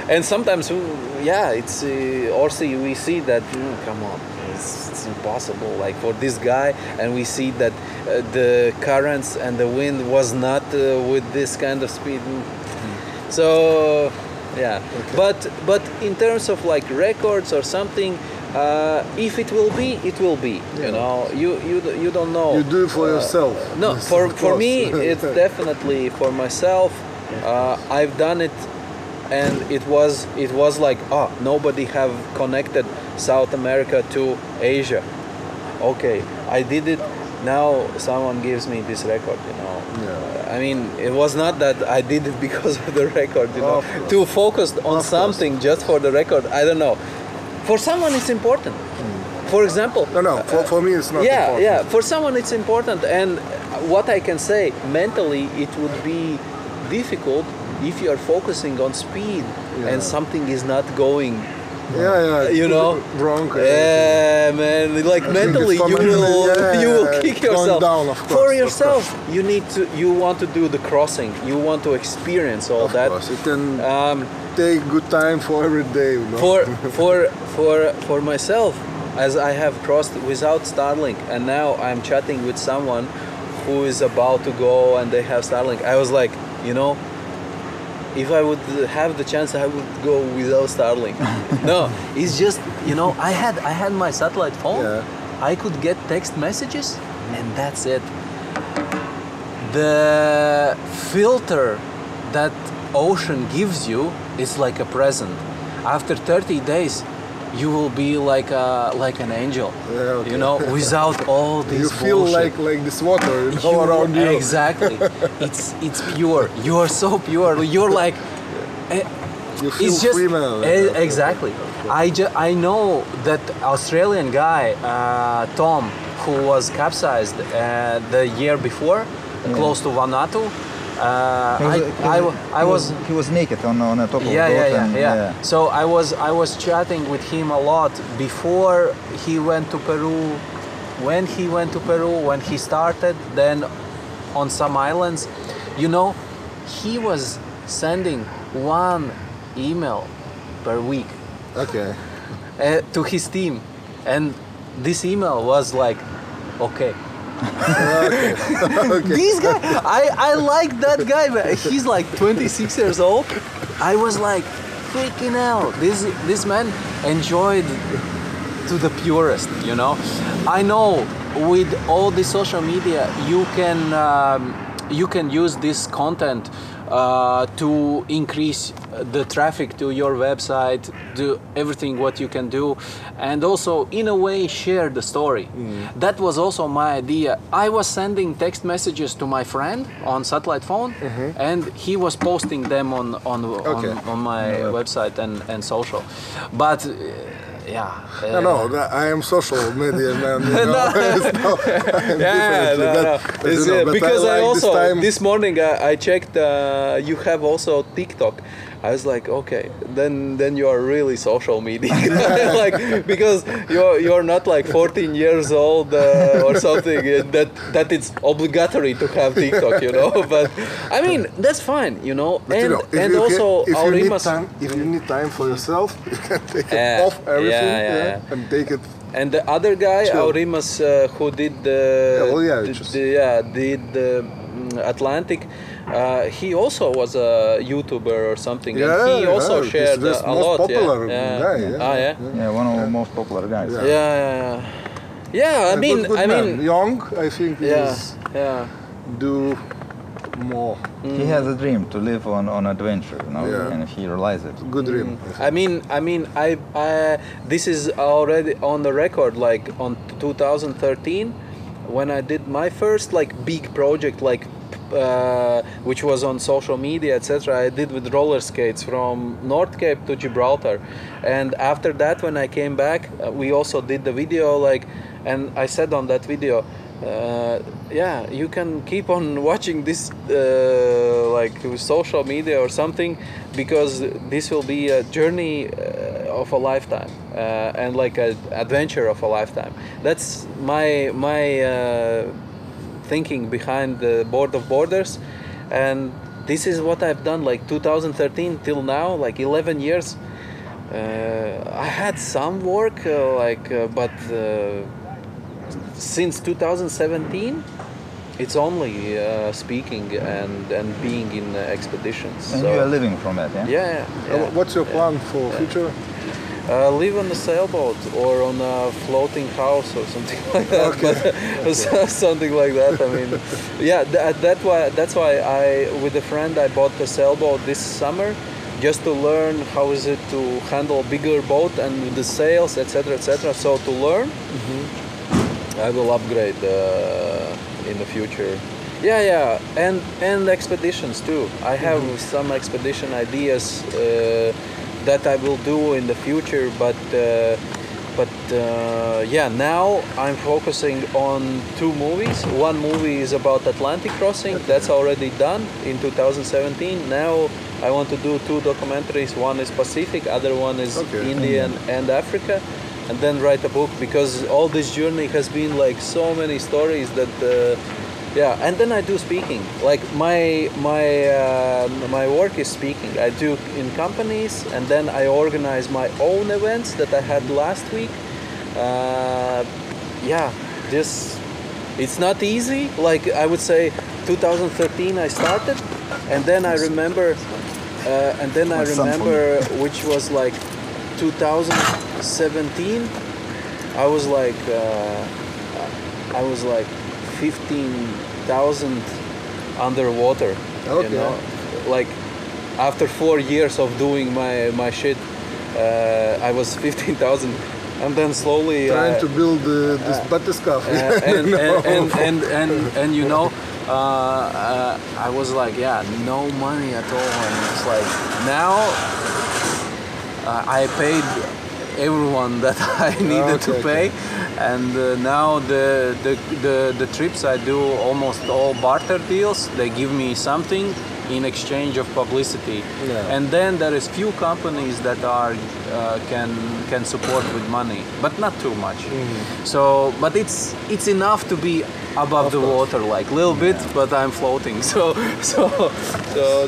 and sometimes, it's also we see that. Come on. It's impossible, like for this guy, and we see that the currents and the wind was not with this kind of speed. So but in terms of like records or something, if it will be, it will be. You know, you don't know. You do it for yourself. No, for me, it's definitely for myself. I've done it. And it was like nobody have connected South America to Asia. Okay, I did it. Now someone gives me this record, you know. I mean, it was not that I did it because of the record, you know. Too focused on something just for the record. I don't know. For someone, it's important. For example. No. For me, it's not important. Yeah. For someone, it's important, and what I can say, mentally, it would be difficult if you are focusing on speed and something is not going. You know, wrong. Yeah, man. Like mentally, you will kick yourself. Down, of course, for yourself, you want to do the crossing. You want to experience all that. Of course, it can take good time for every day. You know? For myself, as I have crossed without Starlink, and now I'm chatting with someone who is about to go and they have Starlink. I was like, you know, if I would have the chance, I would go without Starlink. No, it's just, you know, I had my satellite phone. Yeah. I could get text messages, and that's it. The filter that ocean gives you is like a present. After 30 days, you will be like an angel. You know, without all this you feel bullshit. like this water all around you. Exactly. It's pure. You are so pure. You're like. You feel it's just, free, man. Exactly. I know that Australian guy, Tom, who was capsized the year before, close to Vanuatu. He was naked on the top of the boat. Yeah. So I was chatting with him a lot before he went to Peru. When he went to Peru, when he started, then on some islands, you know, he was sending one email per week. Okay. To his team, and this email was like, okay. Okay. This guy, I like that guy, but he's like 26 years old. I was like, freaking hell, this man enjoyed to the purest, you know. I know with all the social media, you can use this content to increase the traffic to your website, do everything what you can do, and also in a way share the story. That was also my idea. I was sending text messages to my friend on satellite phone, and he was posting them on my website and social. But No, I am social media man. You know? Because I also this morning I checked. You have also TikTok. I was like, okay, then you are really social media, like, because you're not like 14 years old or something that it's obligatory to have TikTok, you know. But I mean, that's fine, you know. And also, if you need time for yourself, you can take it off everything and take it. And the other guy, Aurimas, who did the Atlantic. He also was a YouTuber or something, and he also shared a lot. Popular guy, one of the most popular guys. I mean, young. I think do more. He has a dream to live on adventure, you know, and he realized it. Good dream. I mean, I this is already on the record. Like on 2013, when I did my first like big project, like. Which was on social media, etc. I did with roller skates from North Cape to Gibraltar, and after that, when I came back, we also did the video, like, and I said on that video, you can keep on watching this like social media or something, because this will be a journey of a lifetime and like an adventure of a lifetime. That's my thinking behind the Board of Borders, and this is what I've done like 2013 till now, like 11 years. I had some work but since 2017 it's only speaking and being in expeditions. And you are living from that, yeah? What's your plan for future? Live on a sailboat or on a floating house or something like that. Okay. But something like that. I mean, that's why I, with a friend, I bought a sailboat this summer, just to learn how is it to handle a bigger boat and with the sails, etc., etc. So to learn, I will upgrade in the future. And expeditions too. I have some expedition ideas that I will do in the future, but But yeah, now I'm focusing on 2 movies. One movie is about Atlantic crossing. That's already done in 2017. Now I want to do 2 documentaries. One is Pacific, other one is Indian and Africa. And then write a book, because all this journey has been like so many stories that yeah. And then I do speaking. Like my work is speaking. I do in companies, and then I organize my own events that I had last week. Yeah, it's not easy. Like I would say 2013 I started, and then I remember which was like 2017, I was like 15,000 underwater. Okay. You know, like after 4 years of doing my shit, I was 15,000, and then slowly trying to build this batiscaf. And you know, I was like, yeah, no money at all, and it's like now. I paid everyone that I needed to pay, and now the trips I do almost all barter deals. They give me something in exchange of publicity, and then there is few companies that are can support with money, but not too much. So, but it's enough to be above the water, like little bit, but I'm floating. So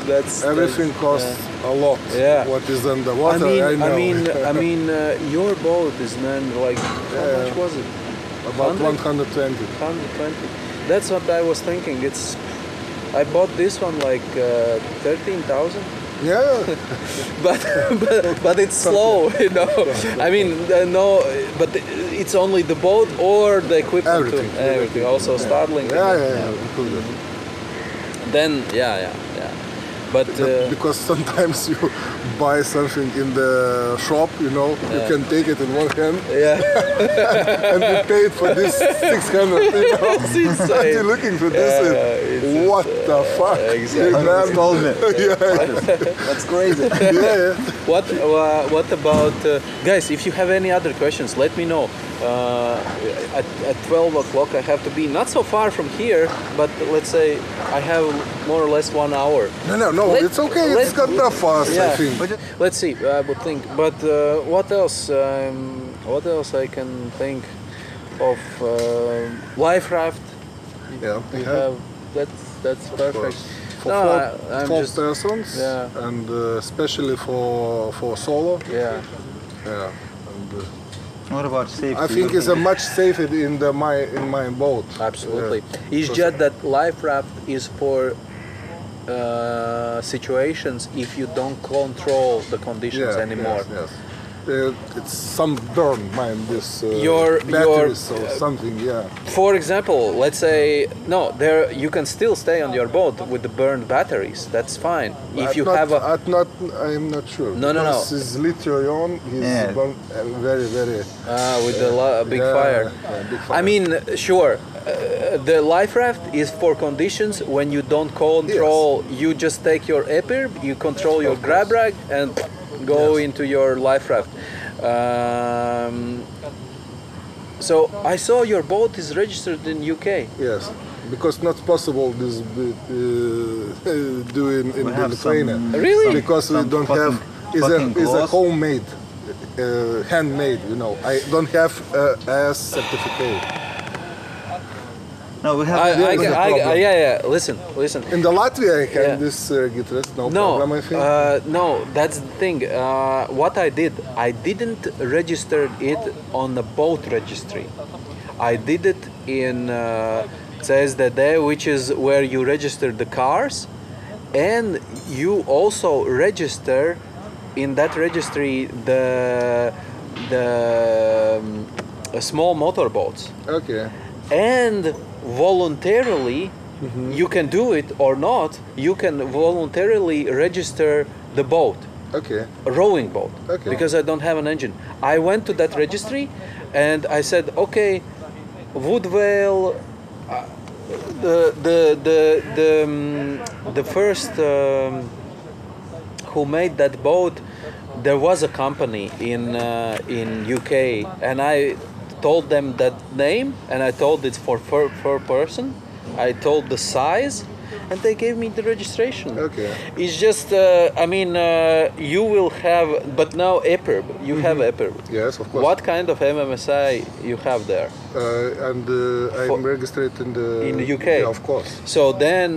that's everything costs a lot. Yeah. What is on the water? I mean, your boat is then like how much was it? About 120. 120. That's what I was thinking. I bought this one like 13,000. Yeah. but it's slow, you know. I mean, no, but it's only the boat or the equipment. Everything. Also Starlink. Included. Then but because sometimes you buy something in the shop, you know, you can take it in one hand. And you paid for this 600. You know, and you're looking for this. What the fuck? Exactly. Man told me. That's crazy. What about guys? If you have any other questions, let me know. At 12 o'clock I have to be not so far from here, but let's say I have more or less 1 hour. No, it's okay. It's not that fast, I think. Let's see. I would think. But what else? What else I can think of? Life raft. Yeah, we have. That's perfect. For 4 persons, and especially for solo. Yeah. And, what about safety? I think it's a much safer in my boat. Absolutely. It's just that life raft is for situations if you don't control the conditions anymore. Yes. It's some burn, this your batteries or something. For example, let's say you can still stay on your boat with the burned batteries. That's fine. If you have I'm not sure. No. This is lithium. He's burned very. With the big fire. Big fire. I mean, sure. The life raft is for conditions when you don't control. You just take your epir, you control your grab rag, and go into your life raft. So I saw your boat is registered in UK. Yes, because not possible this doing in Lithuania. Really? Because we don't have. Is a homemade, handmade. You know, I don't have a certificate. No, we have. Listen. In the Latvia, I have this guitarist. No problem, I think. No, that's the thing. What I did, I didn't register it on the boat registry. I did it in CSDD, which is where you register the cars, and you also register in that registry the small motorboats. Okay. And voluntarily, you can do it or not, you can voluntarily register the boat. Okay. A rowing boat. Okay. Because I don't have an engine. I went to that registry and I said, okay, Woodvale, the first, who made that boat, there was a company in UK, and I told them that name, and I told it's for person. I told the size, and they gave me the registration. Okay. It's just, you will have, but now EPIRB, you have EPIRB. Yes, of course. What kind of MMSI you have there? And I'm registered in the UK. Yeah, of course. So then,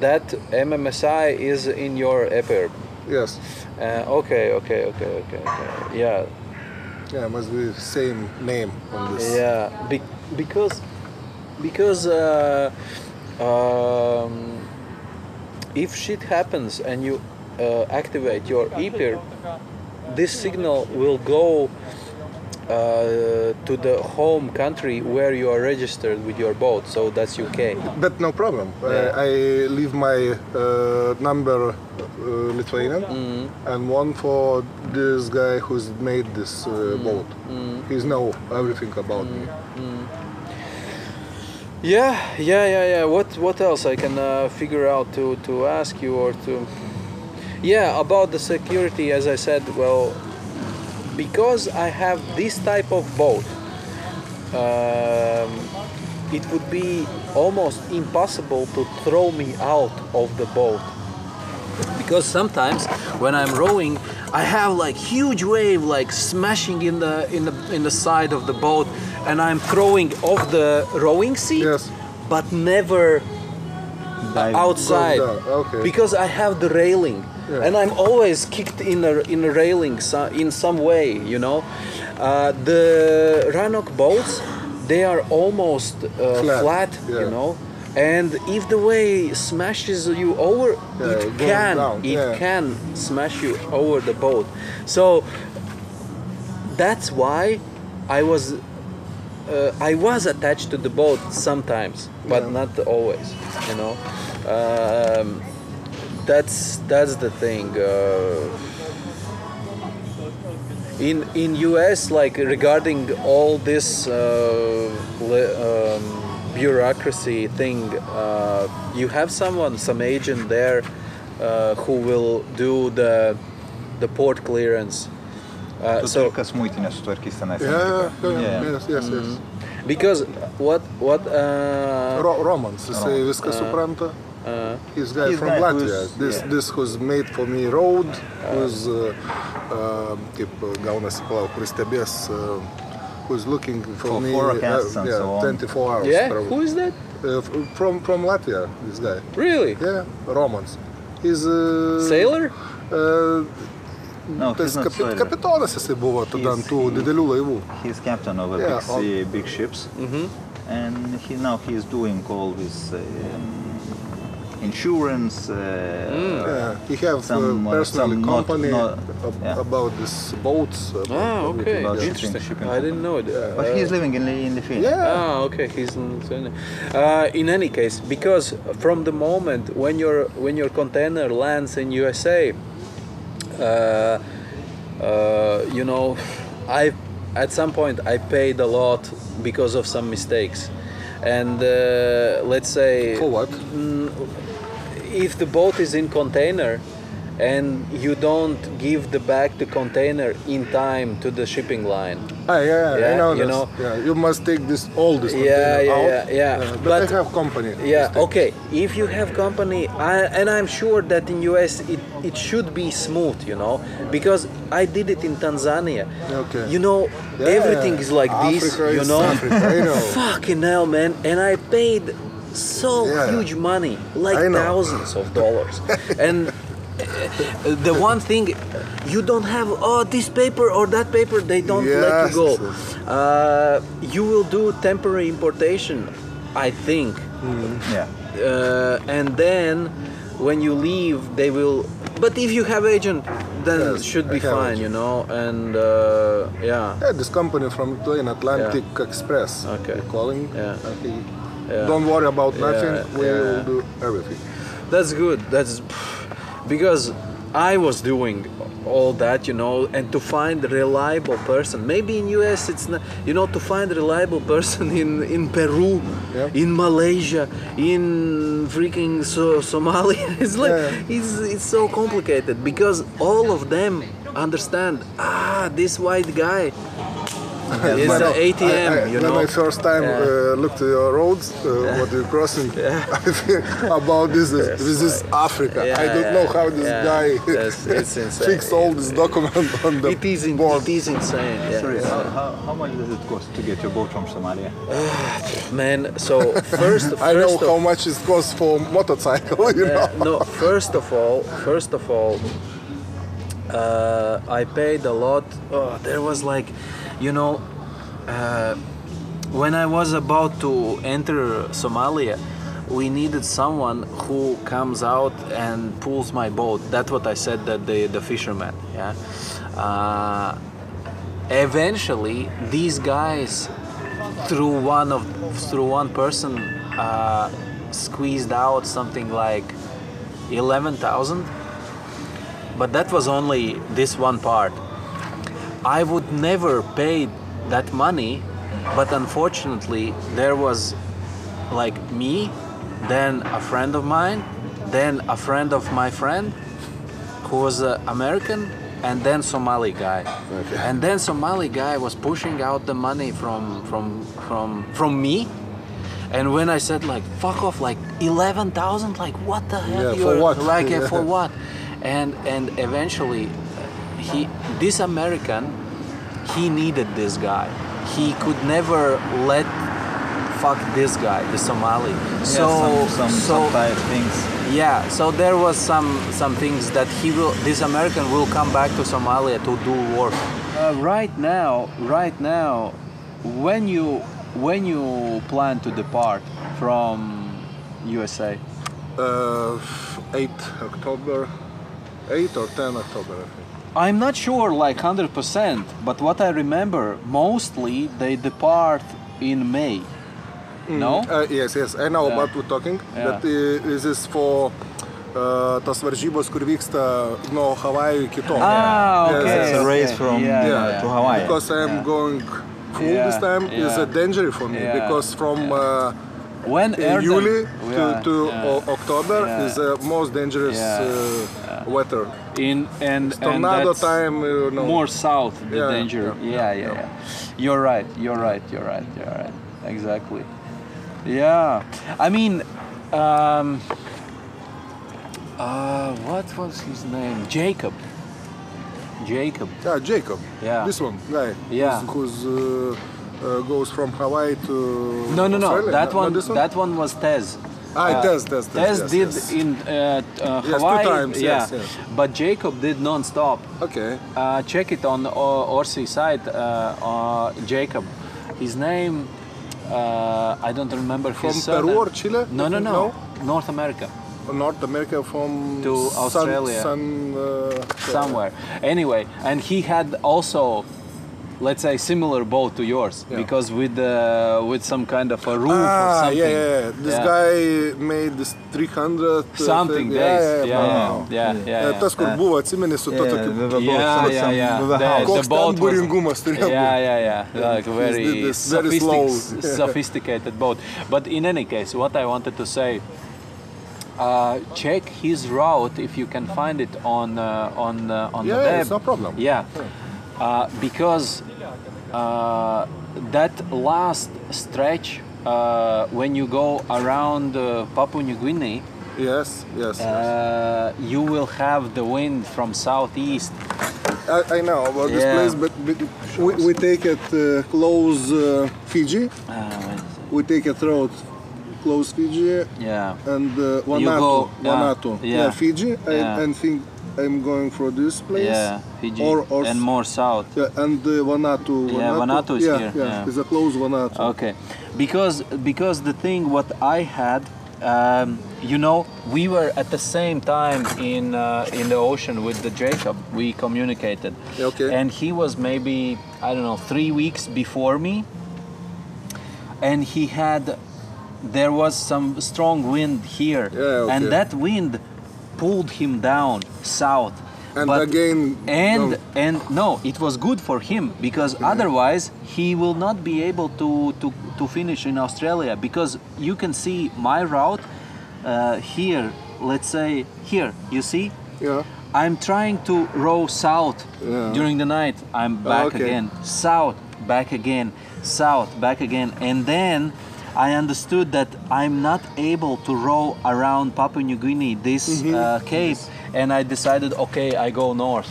that MMSI is in your EPIRB. Yes. Okay. Yeah. Yeah, must be same name on this. Yeah, because if shit happens and you activate your EPIRB, this signal will go to the home country where you are registered with your boat, so that's UK. But no problem. Yeah. I leave my number Lithuanian and one for this guy who's made this boat. He's know everything about me. Yeah. What else I can figure out to ask you or to? Yeah, about the security, as I said, well, because I have this type of boat, it would be almost impossible to throw me out of the boat. Because sometimes when I'm rowing, I have like huge wave like smashing in the side of the boat, and I'm throwing off the rowing seat, Yes. but never outside. Okay. Because I have the railing. Yeah. And I'm always kicked in a railing in some way, you know. The Ranok boats, they are almost flat, yeah. you know. And if the wave smashes you over, it can smash you over the boat. So that's why I was attached to the boat sometimes, but not always, you know. That's the thing. In US, like regarding all this bureaucracy thing, you have some agent there who will do the port clearance. So kas muitinės sutvarkys tenais. Yes. because what Romans, jisai viską supranta. He's guy from Latvia. This who's made for me road, who's kaip gaunasi palauk, kuris stebės, who's looking for me 24 hours. Yeah, who is that? From Latvia, this guy. Really? Yeah, Romans. He's Sailor? No, tas he's not sailor. kapitonas jisai buvo tada ant tų didelių laivų. He's captain of a big ships, and he is doing all this insurance. He have personally company about this boats. Okay, about interesting. shipping. I didn't know that. But he's living in the field. Yeah. Okay, he's in any case, because from the moment when your container lands in USA, you know, at some point I paid a lot because of some mistakes, and let's say For what? If the boat is in container and you don't give the container in time to the shipping line. I know you this. know. Yeah, you must take all this container out. But I have company. Yeah, okay. If you have company, and I'm sure that in US it should be smooth, you know, because I did it in Tanzania. Okay. You know, everything is like this, Africa you is know. Africa, I know. Fucking hell, man. And I paid so huge money, like thousands of dollars. And the one thing, you don't have this paper or that paper, they don't let you go. You will do temporary importation, I think. And then when you leave, they will. But if you have agent, then it should be fine, you know. And this company from Lithuania, Atlantic Express. Okay. Calling. Don't worry about nothing. We will do everything. That's good. That's because I was doing all that, you know, and to find a reliable person. Maybe in US it's not, you know, to find a reliable person in Peru, in Malaysia, in freaking Somalia. It's like it's so complicated because all of them understand. This white guy is an ATM. You know. When I first time looked at your roads, what you're crossing, I think about this is Africa. I don't know how this guy it's insane. fixed all this document on the board. It is insane. Yeah. Sorry, how much does it cost to get your boat from Somalia? Man, so first I know how much it costs for motorcycle. You know. No, first of all, I paid a lot. There was like, you know, when I was about to enter Somalia, we needed someone who comes out and pulls my boat. That's what I said, that the fisherman. Yeah. Eventually, these guys, through one person, squeezed out something like 11,000. But that was only this one part. I would never pay that money, but unfortunately there was like me, then a friend of mine, then a friend of my friend who was American, and then Somali guy. Okay. And then Somali guy was pushing out the money from me. And when I said like fuck off, like 11,000, like what the hell? Yeah, for what? Like for what? And eventually this American, he needed this guy. He could never let fuck this guy, the Somali. Some type things. Yeah, so there was some things that this American will come back to Somalia to do work. Right now, when you plan to depart from USA? 8 October. 8 or 10 October, I think. I'm not sure like 100%, but what I remember, mostly they depart in May. No? Yes, I know about what we're talking. That this is for tas varžybos, kur vyksta nuo Hawaii iki to. Okay. It's a race from to Hawaii. Because I'm going full this time is a danger for me because from July to October is the most dangerous weather. Tornado and time, you know. More south, the danger. Yeah. You're right. Exactly. Yeah. I mean, what was his name? Jacob. Jacob. Yeah. This one guy. Yeah. Who's goes from Hawaii to. No. Australia. That one was Tez. Tez did in Hawaii. 2 times. Yes. But Jacob did non-stop. Okay. Check it on Orsi site. Jacob. His name. I don't remember from his Peru or Chile? No. North America. North America from to Australia. Somewhere. Anyway, and he had also, let's say, similar boat to yours because with some kind of a roof or something. Yeah. This guy made this 300 something days. Yeah. Tas, kur buvo, atsimeni, su to tokiu. Koks ten būringumas turėjo būti. Yeah. Like very sophisticated boat. But in any case, what I wanted to say, check his route if you can find it on the web. Yeah, it's no problem. Yeah. Because that last stretch when you go around Papua New Guinea, yes. you will have the wind from southeast. I know about this place, but we take it close Fiji. We take it road close Fiji. And Vanuatu. Fiji. I think I'm going for this place. Fiji. Or and more south. And Vanuatu. Vanuatu is here. It's a close Vanuatu. Okay, because the thing what I had, you know, we were at the same time in the ocean with the Jacob. We communicated. Okay. And he was maybe, I don't know, 3 weeks before me. And there was some strong wind here. And that wind pulled him down south. And again... No, it was good for him, because otherwise he will not be able to finish in Australia, because you can see my route here, let's say here, you see? Yeah. I'm trying to row south during the night. I'm back again, south, back again, south, back again, and then I understood that I'm not able to row around Papua New Guinea, this cape, and I decided, okay, I go north.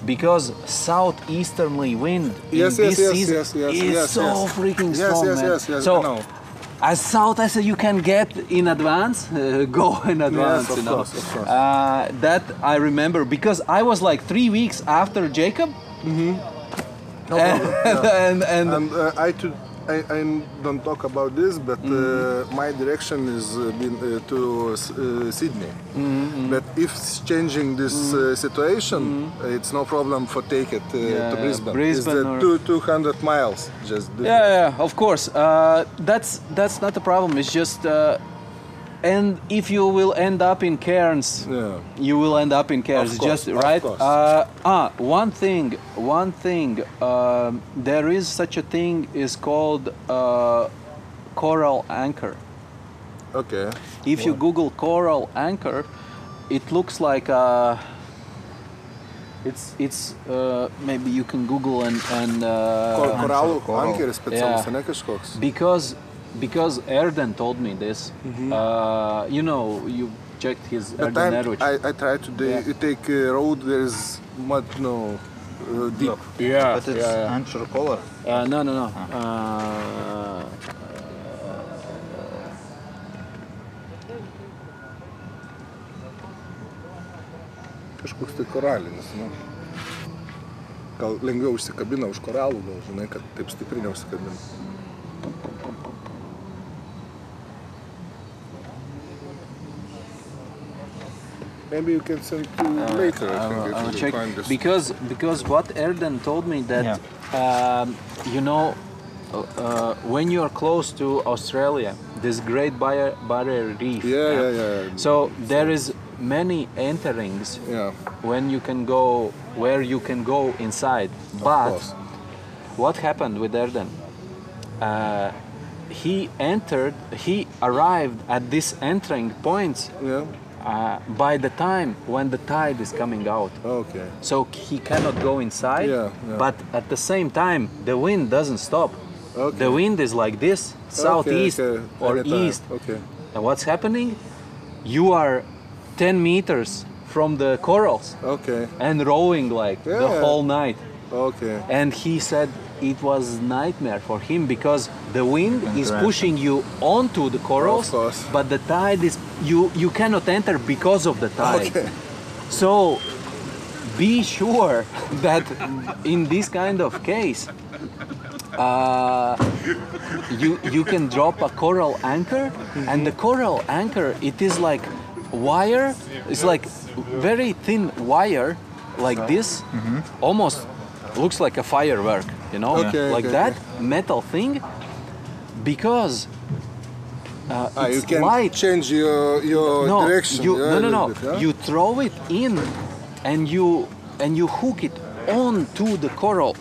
Because southeasterly wind in this season is so freaking strong, man. So, as south as you can get in advance, go in advance, of you know. course, of course. That I remember, because I was like 3 weeks after Jacob. I don't talk about this, but my direction is to Sydney. But if it's changing this situation, it's no problem for take it to Brisbane. It's the 200 miles. Just of course. That's not a problem. It's just. And if you will end up in Cairns, you will end up in Cairns, of course, just right. One thing. There is such a thing is called coral anchor. Okay. If you Google coral anchor, it looks like it's maybe you can Google and Koralų ankeris specialus, ne kažkoks. Because Erden told me this, you know, you checked his Erden Eruch. I try to take a road, there is much deep. Yeah, But it's anchor color. No. Kažkoks tai koralinis, nu. Gal lengviau užsikabina už koralų, gal žinai, kad taip stipriai neužsikabina. Maybe you can send to later, I think, I'll if you check. find this. Because what Erden told me that you know, when you are close to Australia, this Great Barrier Reef. So there is many enterings when you can go where you can go inside. But what happened with Erden? He arrived at this entering points. By the time when the tide is coming out. Okay. So he cannot go inside, but at the same time the wind doesn't stop. Okay. The wind is like this, southeast or Anytime. east. Okay. And what's happening? You are 10 meters from the corals and rowing like the whole night. Okay. And he said it was nightmare for him because the wind is pushing you onto the corals, but the tide is you cannot enter because of the tide. Okay. So be sure that in this kind of case you can drop a coral anchor, and the coral anchor, it is like wire, it's like very thin wire like this, almost looks like a firework, you know, metal thing, because it's you can light. Change your direction. You throw it in, and you hook it onto the coral,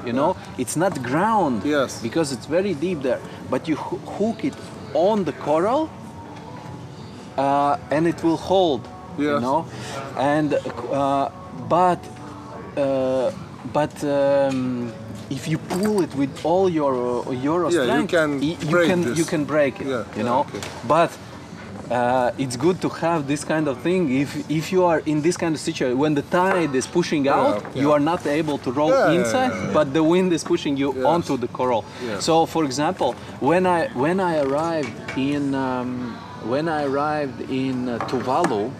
you know. It's not ground, because it's very deep there, but you hook it on the coral, and it will hold, you know, and if you pull it with all your strength, you can break it, you know. But it's good to have this kind of thing if you are in this kind of situation when the tide is pushing out, you are not able to row inside, but the wind is pushing you onto the coral. So, for example, when I arrived in Tuvalu.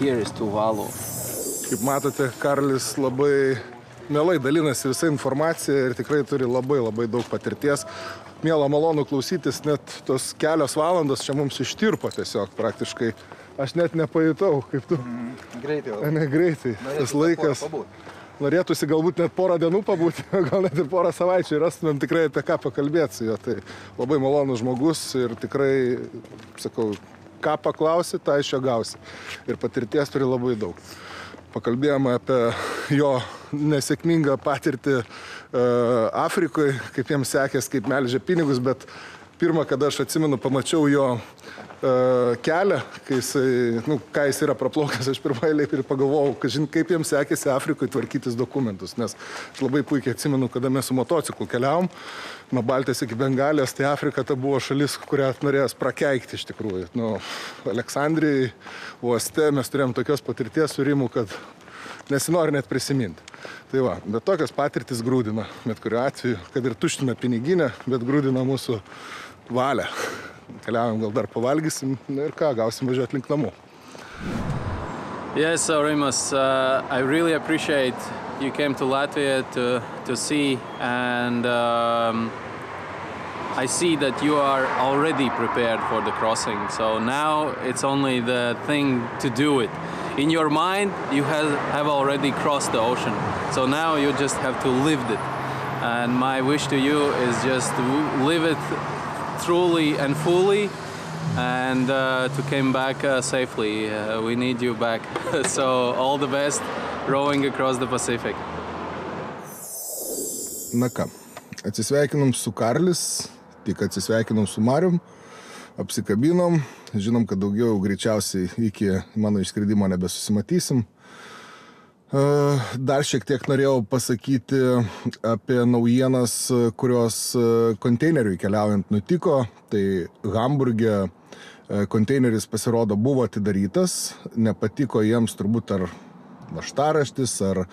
Here is Tuvalu. Kaip matote, Karlis labai mielai dalinasi visą informaciją ir tikrai turi labai daug patirties. Miela, malonu klausytis, net tos kelios valandos čia mums ištirpo tiesiog praktiškai. Aš net nepajutau, kaip tu. Greitai. Ne, greitai. Tas laikas. Norėtųsi galbūt net porą dienų pabūti, gal net ir porą savaičių, ir rastumėm tikrai apie ką pakalbėti su juo. Tai labai malonus žmogus ir tikrai, sakau, ką paklausi, tą iš jo gausi. Ir patirties turi labai daug. Pakalbėjome apie jo nesėkmingą patirtį Afrikoje, kaip jiems sekės, kaip melžė pinigus, bet pirmą, kada aš atsimenu, pamačiau jo kelią, ką jis yra praplaukęs, aš pirmą eilę ir pagalvojau, kaip jiems sekėsi Afrikoje tvarkytis dokumentus, nes aš labai puikiai atsimenu, kada mes su motociklu keliavom, nuo Baltijos iki Bengalijos, tai Afrika ta buvo šalis, kurią norėjęs prakeikti iš tikrųjų. Aleksandrijai uoste mes turėjom tokios patirties su Rimu, kad nesinori net prisiminti. Tai va, bet tokios patirtis grūdina, bet kuriuo atveju, kad ir tuština piniginę, bet grūdina mūsų valią. Keliaujam, gal dar pavalgysim ir ką, gausim važiuoti link namų. Yes, so Rimas, I really appreciate you came to Latvia to see, and I see that you are already prepared for the crossing. So now it's only the thing to do it. In your mind, you have already crossed the ocean. So now you just have to live it. And my wish to you is just to live it truly and fully, and to come back safely. We need you back. So all the best rowing across the Pacific. Na ką, atsisveikinom su Karlis, tik atsisveikinom su Marium, apsikabinom, žinom, kad daugiau greičiausiai iki mano išskridimo nebesusimatysim. Dar šiek tiek norėjau pasakyti apie naujienas, kurios konteineriui keliaujant nutiko. Tai Hamburge konteineris pasirodo buvo atidarytas, nepatiko jiems turbūt ar vaštaraštis, ar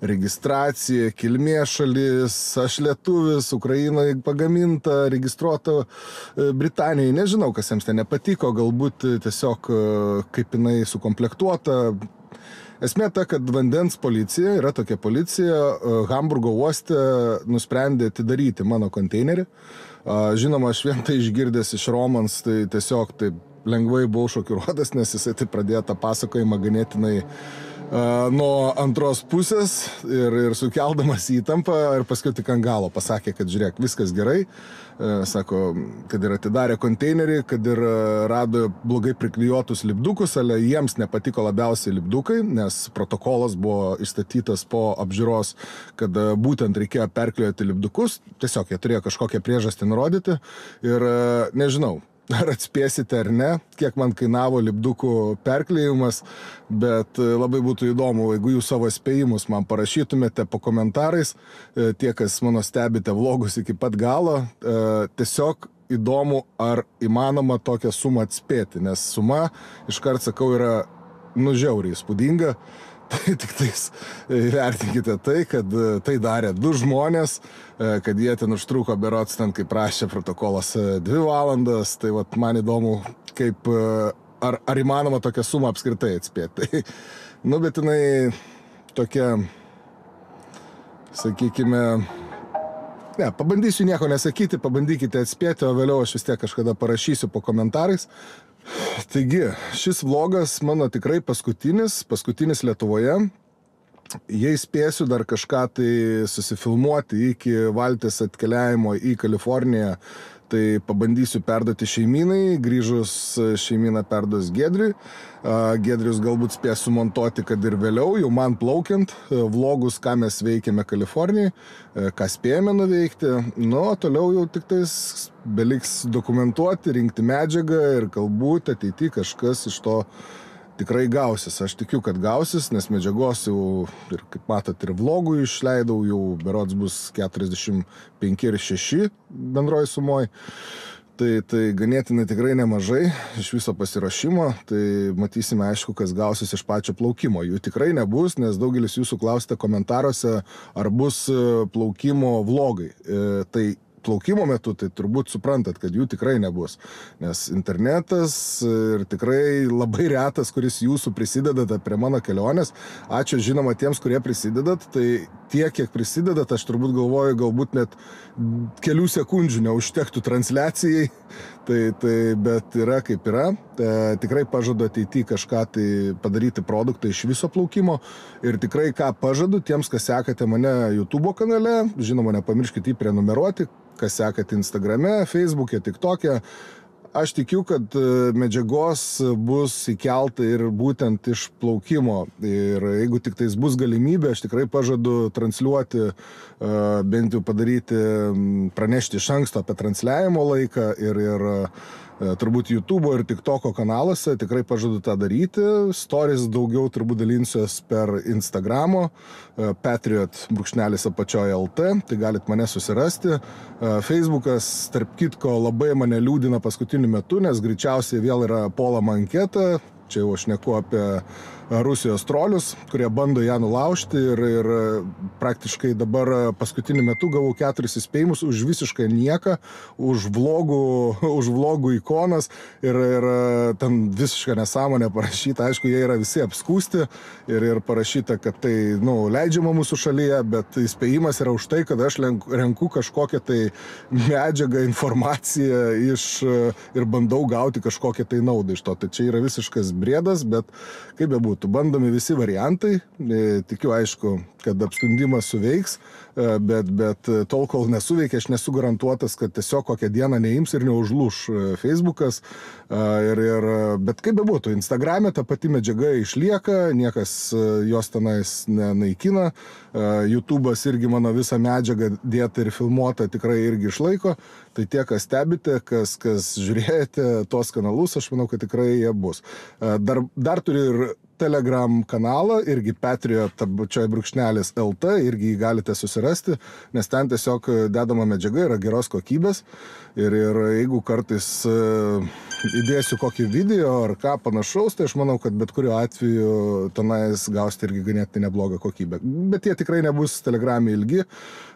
registracija, kilmės šalis, aš lietuvis, Ukrainoje pagaminta, registruota Britanijai. Nežinau, kas jiems ten nepatiko, galbūt tiesiog kaip jinai sukomplektuota. Esmė ta, kad vandens policija, yra tokia policija, Hamburgo uoste nusprendė atidaryti mano konteinerį. Žinoma, aš vien tai išgirdęs iš Romans, tai tiesiog taip lengvai buvau šokiruotas, nes jisai tai pradėjo tą pasakojimą ganėtinai nuo antros pusės ir sukeldamas įtampą ir paskui tik ant galo pasakė, kad žiūrėk, viskas gerai. Sako, kad ir atidarė konteinerį, kad ir rado blogai priklijuotus lipdukus, ale jiems nepatiko labiausiai lipdukai, nes protokolas buvo išstatytas po apžiūros, kad būtent reikėjo perklijuoti lipdukus. Tiesiog jie turėjo kažkokią priežastį nurodyti ir nežinau, ar atspėsite ar ne, kiek man kainavo lipdukų perklijimas, bet labai būtų įdomu, jeigu jūs savo spėjimus man parašytumėte po komentarais, tie, kas mano stebite vlogus iki pat galo, tiesiog įdomu, ar įmanoma tokią sumą atspėti, nes suma, iškart sakau, yra žiauriai įspūdinga. Tai tik tais vertinkite tai, kad tai darė 2 žmonės, kad jie ten užtruko berods ten, kaip prašė protokolas 2 valandas, tai vat man įdomu, kaip, ar įmanoma tokią sumą apskritai atspėti. Tai, bet jinai tokia, sakykime, pabandysiu nieko nesakyti, pabandykite atspėti, o vėliau aš vis tiek kažkada parašysiu po komentarais. Taigi, šis vlogas mano tikrai paskutinis Lietuvoje. Jei spėsiu dar kažką tai susifilmuoti iki valties atkeliavimo į Kaliforniją, tai pabandysiu perduoti šeimynai, grįžus šeimyną perduos Giedriui. Giedrius galbūt spės sumontuoti, kad ir vėliau, jau man plaukiant, vlogus, ką mes veikėme Kalifornijai, ką spėjome nuveikti. Toliau jau tik tais beliks dokumentuoti, rinkti medžiagą ir galbūt ateity kažkas iš to tikrai gausis. Aš tikiu, kad gausis, nes medžiagos jau, ir kaip matot, ir vlogų išleidau, jau berods bus 45 ir 6 bendroji sumoj. Tai ganėtinai tikrai nemažai iš viso pasiruošimo, tai matysime aišku, kas gausis iš pačio plaukimo. Jų tikrai nebus, nes daugelis jūsų klausite komentaruose, ar bus plaukimo vlogai. Tai plaukimo metu, tai turbūt suprantat, kad jų tikrai nebus. Nes internetas ir tikrai labai retas, kuris jūsų prisidedat prie mano kelionės. Ačiū žinoma tiems, kurie prisidedat. Tai tiek, kiek prisidedat, aš turbūt galvoju, galbūt net kelių sekundžių neužtektų transliacijai. Bet yra kaip yra. Tikrai pažadu ateityje kažką tai padaryti produktą iš viso plaukimo. Ir tikrai ką pažadu tiems, kas sekate mane YouTube kanale, žinoma, nepamirškite jį prenumeruoti, kas sekate Instagrame, Facebook'e, TikTok'e. aš tikiu, kad medžiagos bus įkelta ir būtent iš plaukimo. Ir jeigu tik tais bus galimybė, aš tikrai pažadu transliuoti, bent jau padaryti, pranešti iš anksto apie transliavimo laiką ir turbūt YouTube'o ir TikTok'o kanaluose, tikrai pažadu tą daryti. Stories daugiau turbūt dalinsiuos per Instagramo, patriot_apačioje.lt, tai galit mane susirasti. Facebookas, tarp kitko, labai mane liūdina paskutiniu metu, nes greičiausiai vėl yra puolama anketa. Čia jau aš šneku apie Rusijos trolius, kurie bando ją nulaužti ir praktiškai dabar paskutiniu metu gavau 4 įspėjimus už visiškai nieką, už vlogų ikonas ir ten visiškai nesąmonė parašyta. Aišku, jie yra visi apskūsti ir parašyta, kad tai leidžiama mūsų šalyje, bet įspėjimas yra už tai, kad aš renku kažkokią tai medžiagą, informaciją ir bandau gauti kažkokią tai naudą iš to. Tai čia yra visiškas briedas, bet kaip bebūtų. Bandomi visi variantai, tikiu aišku, kad apskundimas suveiks, bet tol, kol nesuveikia, aš nesu garantuotas, kad tiesiog kokią dieną neims ir neužlūš Facebookas. Bet kaip bebūtų, Instagrame ta pati medžiaga išlieka, niekas jos tenais nenaikina. YouTube'as irgi mano visą medžiagą dėta ir filmuota tikrai irgi išlaiko. Tai tie, kas stebite, kas žiūrėjote tos kanalus, aš manau, kad tikrai jie bus. Dar turi ir Telegram kanalą, irgi patriot_lt, irgi jį galite susirasti, nes ten tiesiog dedama medžiaga yra geros kokybės ir jeigu kartais įdėsiu kokį video ar ką panašaus, tai aš manau, kad bet kuriuo atveju tenais gausite irgi ganėtinai neblogą kokybę. Bet jie tikrai nebus Telegrame ilgi,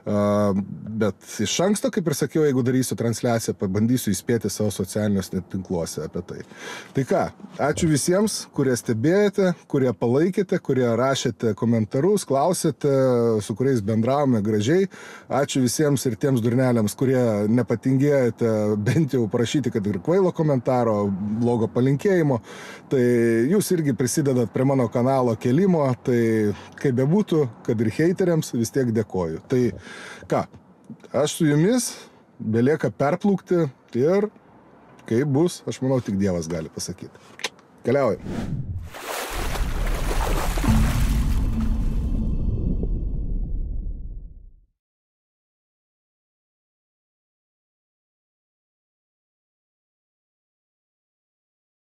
bet iš anksto, kaip ir sakiau, jeigu darysiu transliaciją, pabandysiu įspėti savo socialiniuose tinkluose apie tai. Tai ką, ačiū visiems, kurie stebėjote, kurie palaikėte, kurie rašėte komentarus, klausėte, su kuriais bendravome gražiai. Ačiū visiems ir tiems durneliams, kurie nepatingėjote bent jau parašyti, kad ir kvailo komentaro, blogo palinkėjimo. Tai jūs irgi prisidedat prie mano kanalo kelimo, tai kaip bebūtų, kad ir heiteriams vis tiek dėkoju. Tai ką, aš su jumis, belieka perplaukti ir kaip bus, aš manau, tik Dievas gali pasakyti. Keliauju.